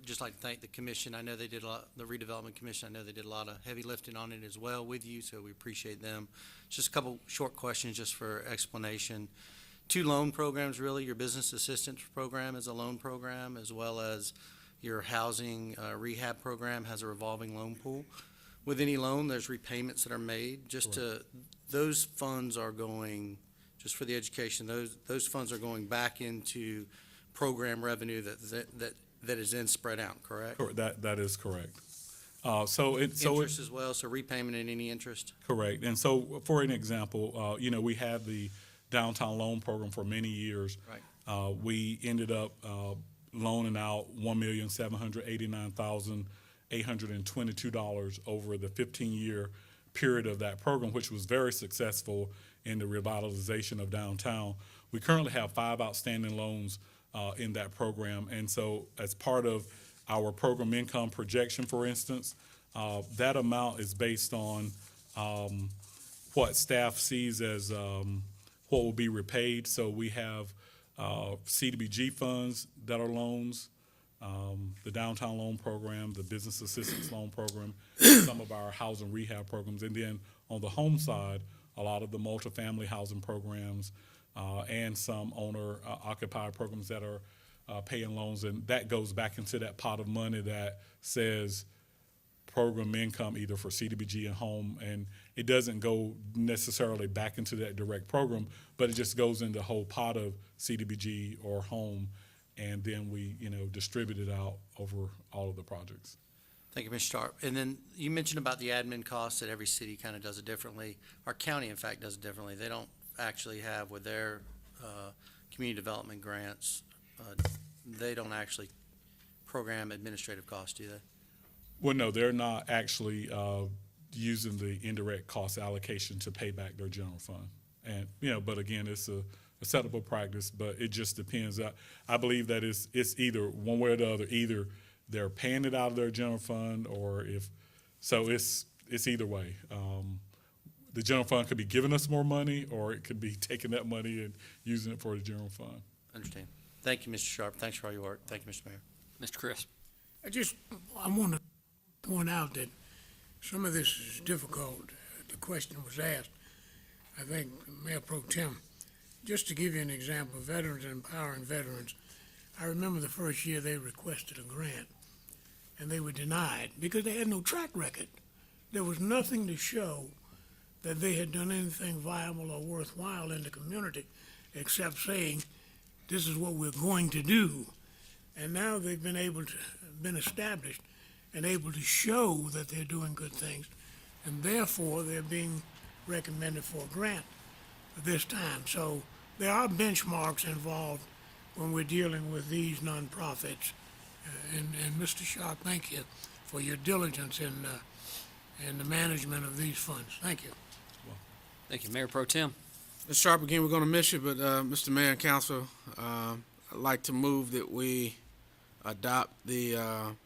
just like to thank the commission. I know they did a lot, the redevelopment commission, I know they did a lot of heavy lifting on it as well with you, so we appreciate them. Just a couple short questions just for explanation. 2 loan programs, really. Your business assistance program is a loan program, as well as your housing rehab program has a revolving loan pool. With any loan, there's repayments that are made. Those funds are going, just for the education, those funds are going back into program revenue that is then spread out, correct? That is correct. Interest as well, so repayment and any interest? Correct. And so, for an example, we had the downtown loan program for many years. Right. We ended up loaning out $1,789,000 $822 over the 15-year period of that program, which was very successful in the revitalization of downtown. We currently have 5 outstanding loans in that program, and so as part of our program income projection, for instance, that amount is based on what staff sees as what will be repaid. So we have CDBG funds that are loans, the downtown loan program, the business assistance loan program, some of our housing rehab programs, and then on the home side, a lot of the multifamily housing programs and some owner occupied programs that are paying loans, and that goes back into that pot of money that says program income either for CDBG and home, and it doesn't go necessarily back into that direct program, but it just goes into the whole pot of CDBG or home, and then we, distribute it out over all of the projects. Thank you, Mr. Sharp. And then you mentioned about the admin costs that every city kind of does it differently. Our county, in fact, does it differently. They don't actually have with their community development grants, they don't actually program administrative costs, do they? Well, no, they're not actually using the indirect cost allocation to pay back their general fund. And, but again, it's a acceptable practice, but it just depends. I believe that it's either one way or the other. Either they're paying it out of their general fund, or it's either way. The general fund could be giving us more money, or it could be taking that money and using it for the general fund. Understand. Thank you, Mr. Sharp. Thanks for all your work. Thank you, Mr. Mayor. Mr. Chris. I want to point out that some of this is difficult. The question was asked, I think, Mayor Pro Tem. Just to give you an example, Veterans and Empowering Veterans, I remember the first year they requested a grant, and they were denied because they had no track record. There was nothing to show that they had done anything viable or worthwhile in the community, except saying, this is what we're going to do. And now they've been established and able to show that they're doing good things, and therefore they're being recommended for a grant this time. So there are benchmarks involved when we're dealing with these nonprofits. And Mr. Sharp, thank you for your diligence in the management of these funds. Thank you. Thank you, Mayor Pro Tem. Mr. Sharp, again, we're going to miss you, but Mr. Mayor and Council, I'd like to move that we adopt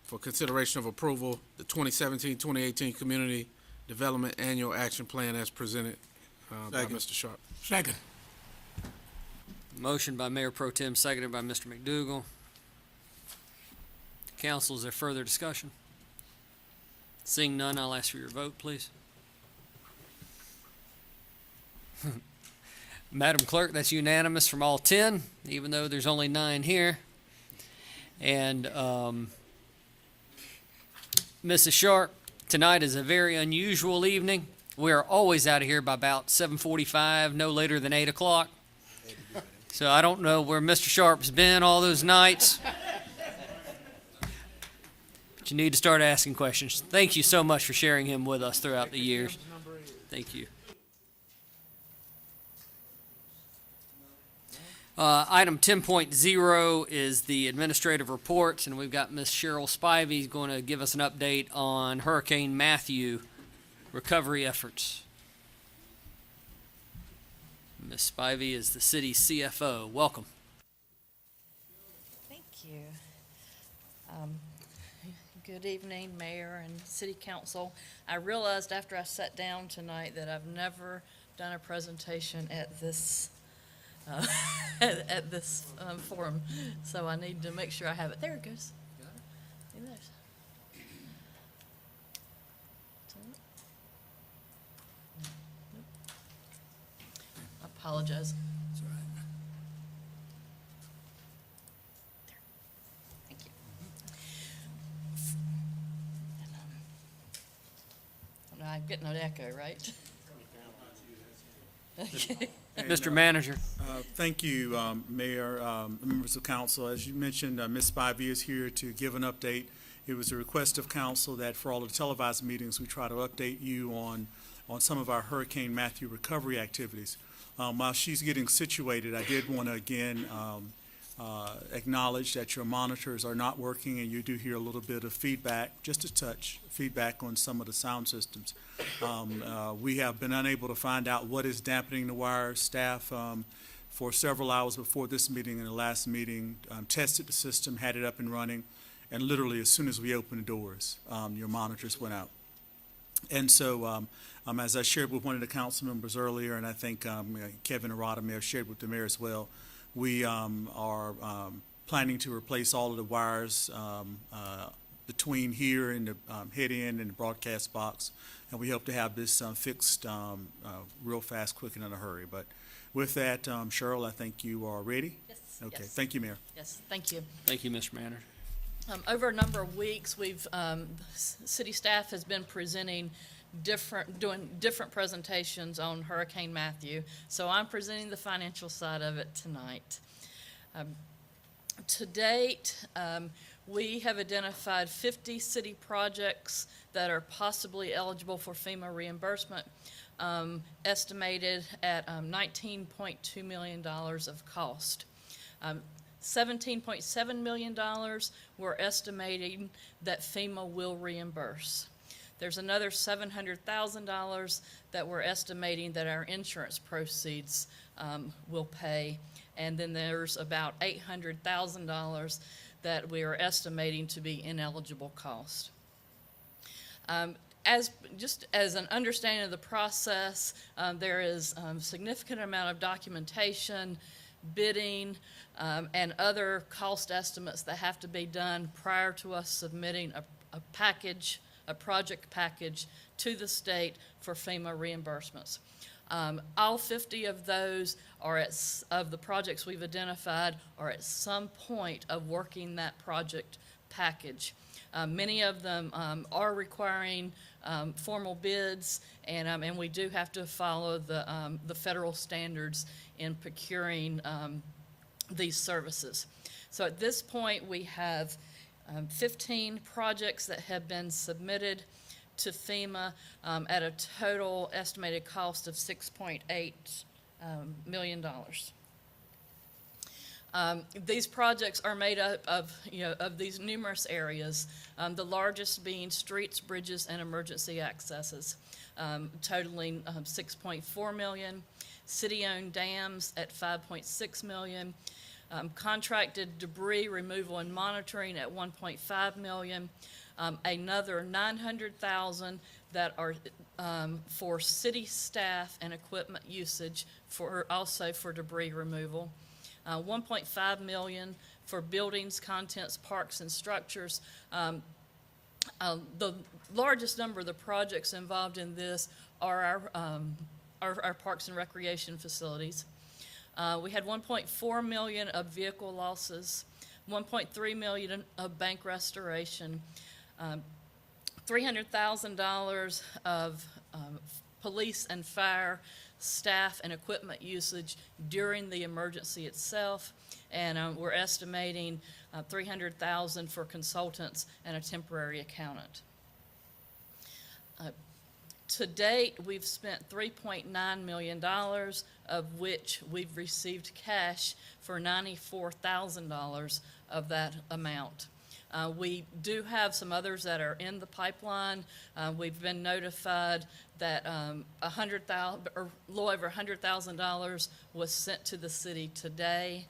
for consideration of approval, the 2017-2018 Community Development Annual Action Plan as presented by Mr. Sharp. Second. Motion by Mayor Pro Tem, seconded by Mr. McDougal. Council, is there further discussion? Seeing none, I'll ask for your vote, please. Madam Clerk, that's unanimous from all 10, even though there's only 9 here. And Mrs. Sharp, tonight is a very unusual evening. We are always out of here by about 7:45, no later than 8 o'clock. So I don't know where Mr. Sharp's been all those nights. But you need to start asking questions. Thank you so much for sharing him with us throughout the years. Thank you. Item 10.0 is the administrative reports, and we've got Ms. Cheryl Spivey going to give us an update on Hurricane Matthew recovery efforts. Ms. Spivey is the city's CFO. Welcome. Thank you. Good evening, Mayor and City Council. I realized after I sat down tonight that I've never done a presentation at this forum, so I need to make sure I have it. There it goes. There it is. I apologize. That's all right. Thank you. I'm getting an echo, right? Okay. Mr. Manager. Thank you, Mayor, members of council. As you mentioned, Ms. Spivey is here to give an update. It was a request of council that for all of the televised meetings, we try to update you on some of our Hurricane Matthew recovery activities. While she's getting situated, I did want to again acknowledge that your monitors are not working, and you do hear a little bit of feedback, just a touch, feedback on some of the sound systems. We have been unable to find out what is dampening the wires. Staff, for several hours before this meeting and the last meeting, tested the system, had it up and running, and literally as soon as we opened the doors, your monitors went out. And so, as I shared with one of the council members earlier, and I think Kevin Arata may have shared with the mayor as well, we are planning to replace all of the wires between here and the head end and the broadcast box, and we hope to have this fixed real fast, quick, and in a hurry. But with that, Cheryl, I think you are ready? Yes. Okay, yes. thank you, Mayor. Yes, thank you. Thank you, Mr. Manners. Over a number of weeks, city staff has been doing different presentations on Hurricane Matthew. So I'm presenting the financial side of it tonight. To date, we have identified 50 city projects that are possibly eligible for FEMA reimbursement, estimated at $19.2 million of cost. $17.7 million we're estimating that FEMA will reimburse. There's another $700,000 that we're estimating that our insurance proceeds will pay. And then there's about $800,000 that we are estimating to be ineligible cost. Just as an understanding of the process, there is a significant amount of documentation, bidding, and other cost estimates that have to be done prior to us submitting a project package to the state for FEMA reimbursements. All 50 of those of the projects we've identified are at some point of working that project package. Many of them are requiring formal bids, and we do have to follow the federal standards in procuring these services. So at this point, we have 15 projects that have been submitted to FEMA at a total estimated cost of $6.8 million. These projects are made up of these numerous areas, the largest being streets, bridges, and emergency accesses, totaling $6.4 million, city-owned dams at $5.6 million, contracted debris removal and monitoring at $1.5 million, another $900,000 that are for city staff and equipment usage also for debris removal, $1.5 million for buildings, contents, parks, and structures. The largest number of the projects involved in this are our parks and recreation facilities. We had $1.4 million of vehicle losses, $1.3 million of bank restoration, $300,000 of police and fire staff and equipment usage during the emergency itself, and we're estimating $300,000 for consultants and a temporary accountant. To date, we've spent $3.9 million, of which we've received cash for $94,000 of that amount. We do have some others that are in the pipeline. We've been notified that $100,000 or a little over $100,000 was sent to the city today,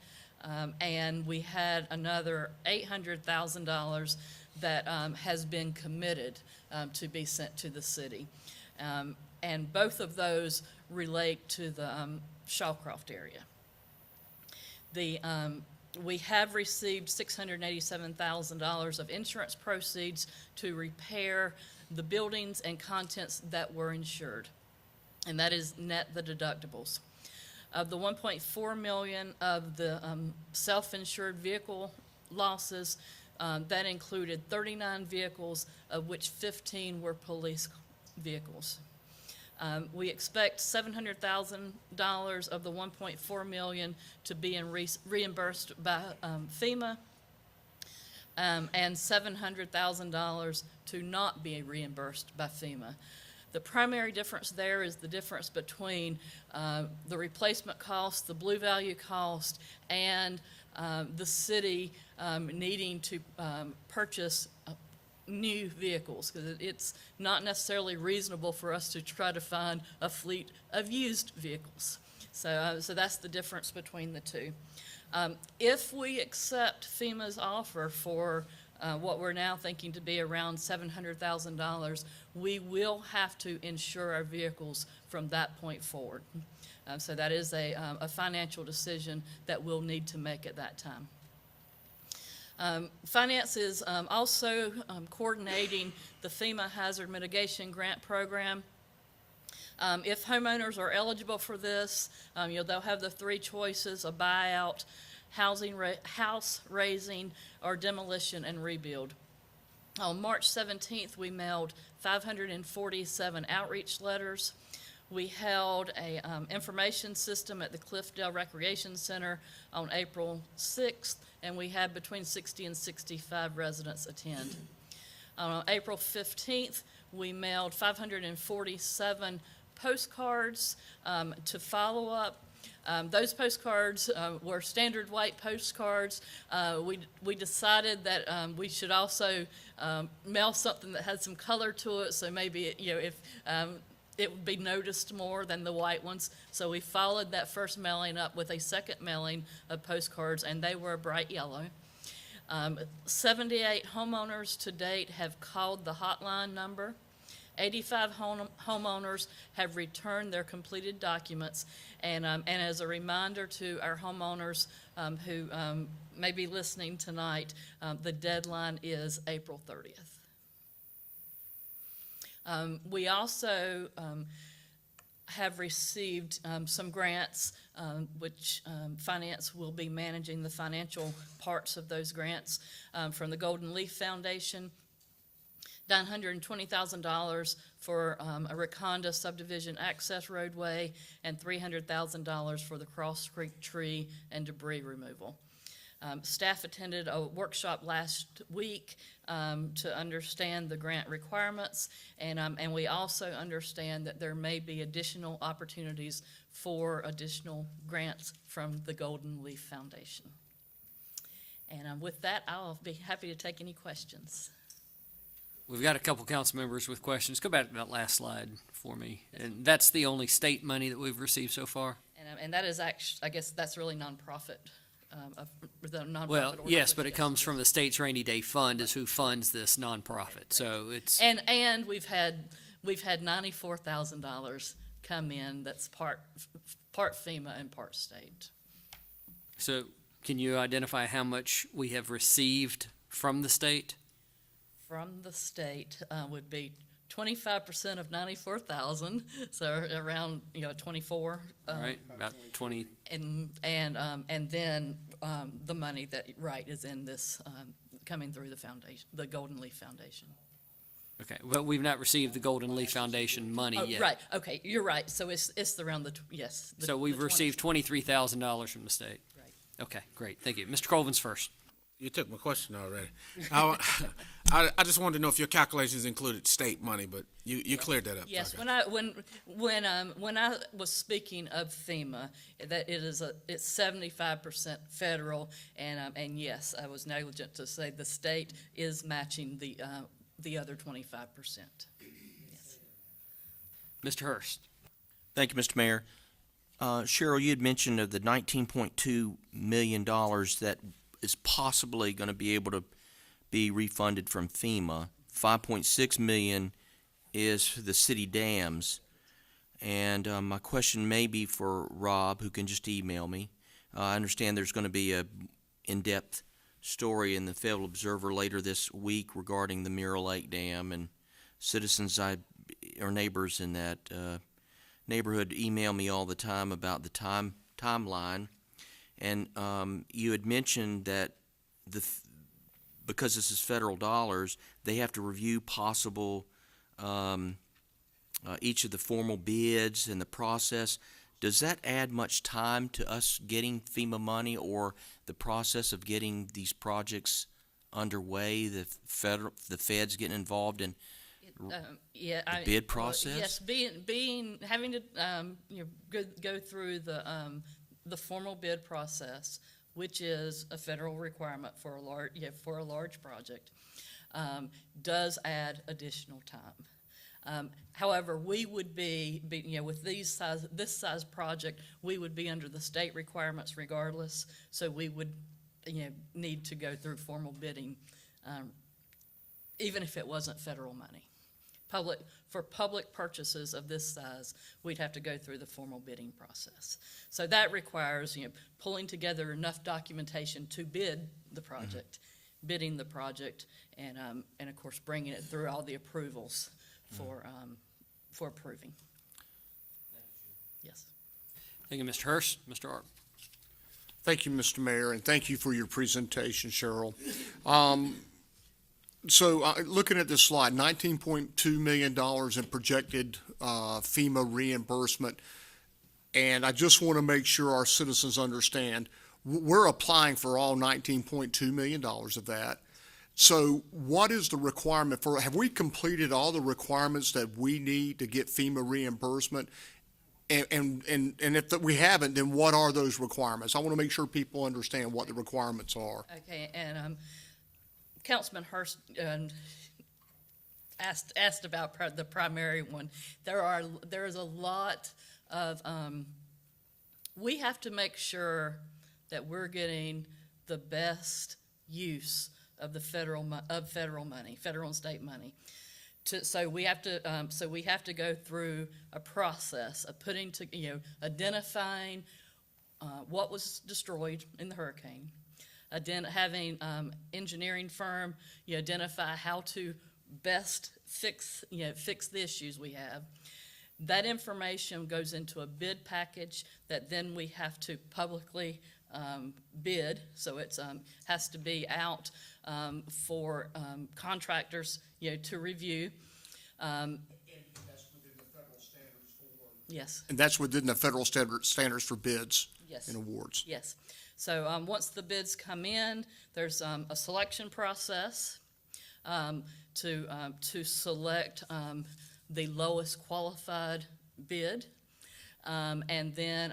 and we had another $800,000 that has been committed to be sent to the city. And both of those relate to the Shawcroft area. We have received $687,000 of insurance proceeds to repair the buildings and contents that were insured, and that is net the deductibles. Of the $1.4 million of the self-insured vehicle losses, that included 39 vehicles, of which 15 were police vehicles. We expect $700,000 of the $1.4 million to be reimbursed by FEMA, and $700,000 to not be reimbursed by FEMA. The primary difference there is the difference between the replacement cost, the blue value cost, and the city needing to purchase new vehicles, because it's not necessarily reasonable for us to try to find a fleet of used vehicles. So that's the difference between the two. If we accept FEMA's offer for what we're now thinking to be around $700,000, we will have to insure our vehicles from that point forward. So that is a financial decision that we'll need to make at that time. Finance is also coordinating the FEMA Hazard Mitigation Grant Program. If homeowners are eligible for this, they'll have the three choices: a buyout, house raising, or demolition and rebuild. On March 17th, we mailed 547 outreach letters. We held a information system at the Cliffdale Recreation Center on April 6th, and we had between 60 and 65 residents attend. On April 15th, we mailed 547 postcards to follow up. Those postcards were standard white postcards. We decided that we should also mail something that had some color to it, so maybe if it would be noticed more than the white ones. So we followed that first mailing up with a second mailing of postcards, and they were bright yellow. 78 homeowners to date have called the hotline number. 85 homeowners have returned their completed documents. And as a reminder to our homeowners who may be listening tonight, the deadline is April 30th. We also have received some grants, which Finance will be managing the financial parts of those grants from the Golden Leaf Foundation. $920,000 for a Raconda subdivision access roadway, and $300,000 for the Cross Creek tree and debris removal. Staff attended a workshop last week to understand the grant requirements, and we also understand that there may be additional opportunities for additional grants from the Golden Leaf Foundation. And with that, I'll be happy to take any questions. We've got a couple council members with questions. Go back to that last slide for me. And that's the only state money that we've received so far? And that is actually, I guess that's really nonprofit. The nonprofit Well, yes, but it yes. comes from the state's rainy day fund is who funds this nonprofit. So it's And we've had $94,000 come in that's part FEMA and part state. so. Can you identify how much we have received from the state? From the state would be 25% of 94,000, so around 24. All right, about 20. And then the money that is in this coming through the foundation, the Golden Leaf Foundation. Okay, but we've not received the Golden Leaf Foundation money yet. Right. Okay, you're right. So it's around the yes. So we've received $23,000 from the state. Right. Okay, great. Thank you. Mr. Colvin's first. You took my question already. I just wanted to know if your calculations included state money, but you cleared that up. Yes, Okay. when I was speaking of FEMA, that it's 75% federal, and yes, I was negligent to say the state is matching the other 25%. Yes. Mr. Hurst. Thank you, Mr. Mayor. Cheryl, you had mentioned of the $19.2 million that is possibly going to be able to be refunded from FEMA. $5.6 million is for the city dams. And my question may be for Rob, who can just email me. I understand there's going to be a in-depth story in the Fayetteville Observer later this week regarding the Mirror Lake Dam, and citizens or neighbors in that neighborhood email me all the time about the timeline. And you had mentioned that because this is federal dollars, they have to review possible each of the formal bids and the process. Does that add much time to us getting FEMA money, or the process of getting these projects underway, the feds getting involved in the bid process? Yes, having to go through the formal bid process which is a federal requirement for a large project, does add additional time. However, we would be, with this size project, we would be under the state requirements regardless, so we would, need to go through formal bidding, even if it wasn't federal money. For public purchases of this size, we'd have to go through the formal bidding process. So that requires, pulling together enough documentation to bid the project, bidding the project, and of course, bringing it through all the approvals for approving. Yes. Thank you, Mr. Hurst. Mr. Art. Thank you, Mr. Mayor, and thank you for your presentation, Cheryl. So looking at this slide, $19.2 million in projected FEMA reimbursement. And I just want to make sure our citizens understand, we're applying for all $19.2 million of that. So what is the requirement for, have we completed all the requirements that we need to get FEMA reimbursement? And if we haven't, then what are those requirements? I want to make sure people understand what the requirements are. Okay, and Councilman Hurst asked about the primary one. There is a lot of, we have to make sure that we're getting the best use of the federal money, federal and state money. So we have to go through a process of identifying what was destroyed in the hurricane, having engineering firm identify how to best fix the issues we have. That information goes into a bid package that then we have to publicly bid, so it has to be out for contractors to review. Yes. And that's within the federal standards for bids Yes. and awards. Yes. So once the bids come in, there's a selection process to select the lowest qualified bid, and then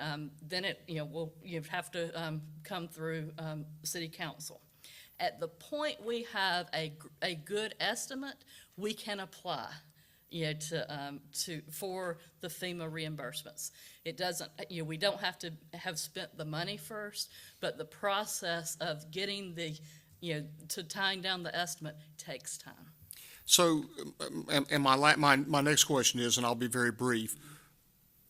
it you have to come through City Council. At the point we have a good estimate, we can apply for the FEMA reimbursements. It doesn't, we don't have to have spent the money first, but the process of getting to tying down the estimate takes time. So, and my next question is, and I'll be very brief,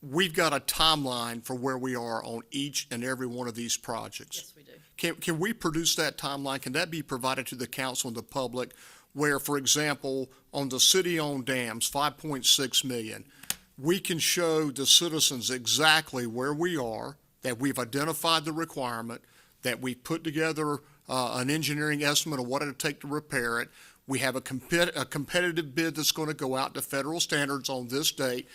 we've got a timeline for where we are on each and every one of these projects. Yes, we do. Can we produce that timeline? Can that be provided to the council and the public? Where, for example, on the city-owned dams, 5.6 million, we can show the citizens exactly where we are, that we've identified the requirement, that we put together an engineering estimate of what it'll take to repair it. We have a competitive bid that's going to go out to federal standards on this date.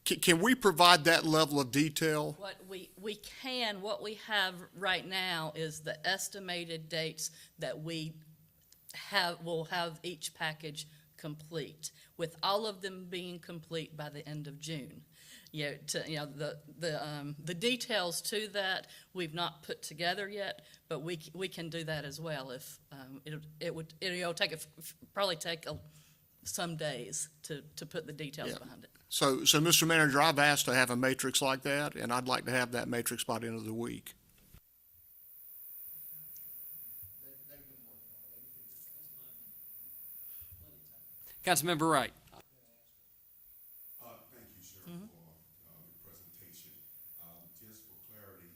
Can we provide that level of detail? What we can, what we have right now is the estimated dates that will have each package complete, with all of them being complete by the end of June. The details to that we've not put together yet, but we can do that as well. If it'll probably take some days to put the details behind it. So, Mr. Manager, I've asked to have a matrix like that, and I'd like to have that matrix by the end of the week. Councilmember Wright. Thank you, Cheryl, for the presentation. Just for clarity,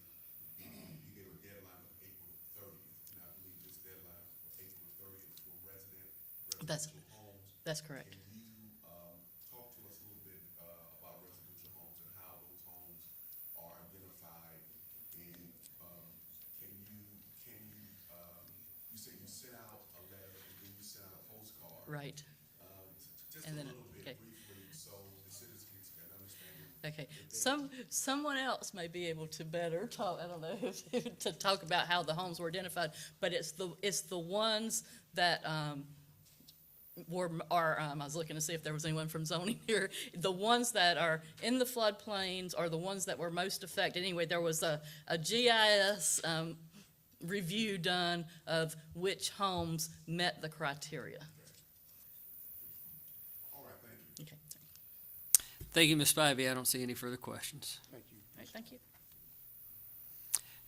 you gave a deadline of April 30th, and I believe this deadline for April 30th for residential homes. That's correct. Can you talk to us a little bit about residential homes and how those homes are identified? And you say you sent out a letter and then you sent out a postcard. Right. Just And a then, little bit okay. briefly, so the citizens can understand. Okay, someone else may be able to better talk, I don't know, to talk about how the homes were identified, but it's the ones that, I was looking to see if there was anyone from zoning here. The ones that are in the floodplains are the ones that were most affected. Anyway, there was a GIS review done of which homes met the criteria. Okay, Thank you, Ms. Spivey. I don't see any further questions. all right, thank you.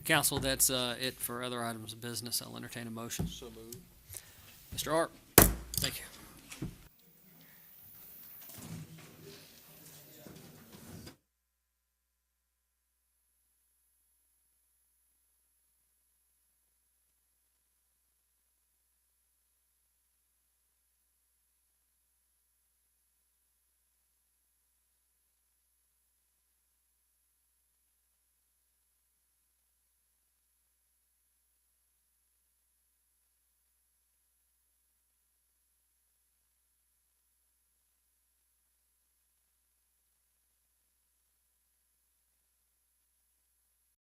Council, that's it for other items of business. I'll entertain a motion. So moved. Mr. Art, thank you.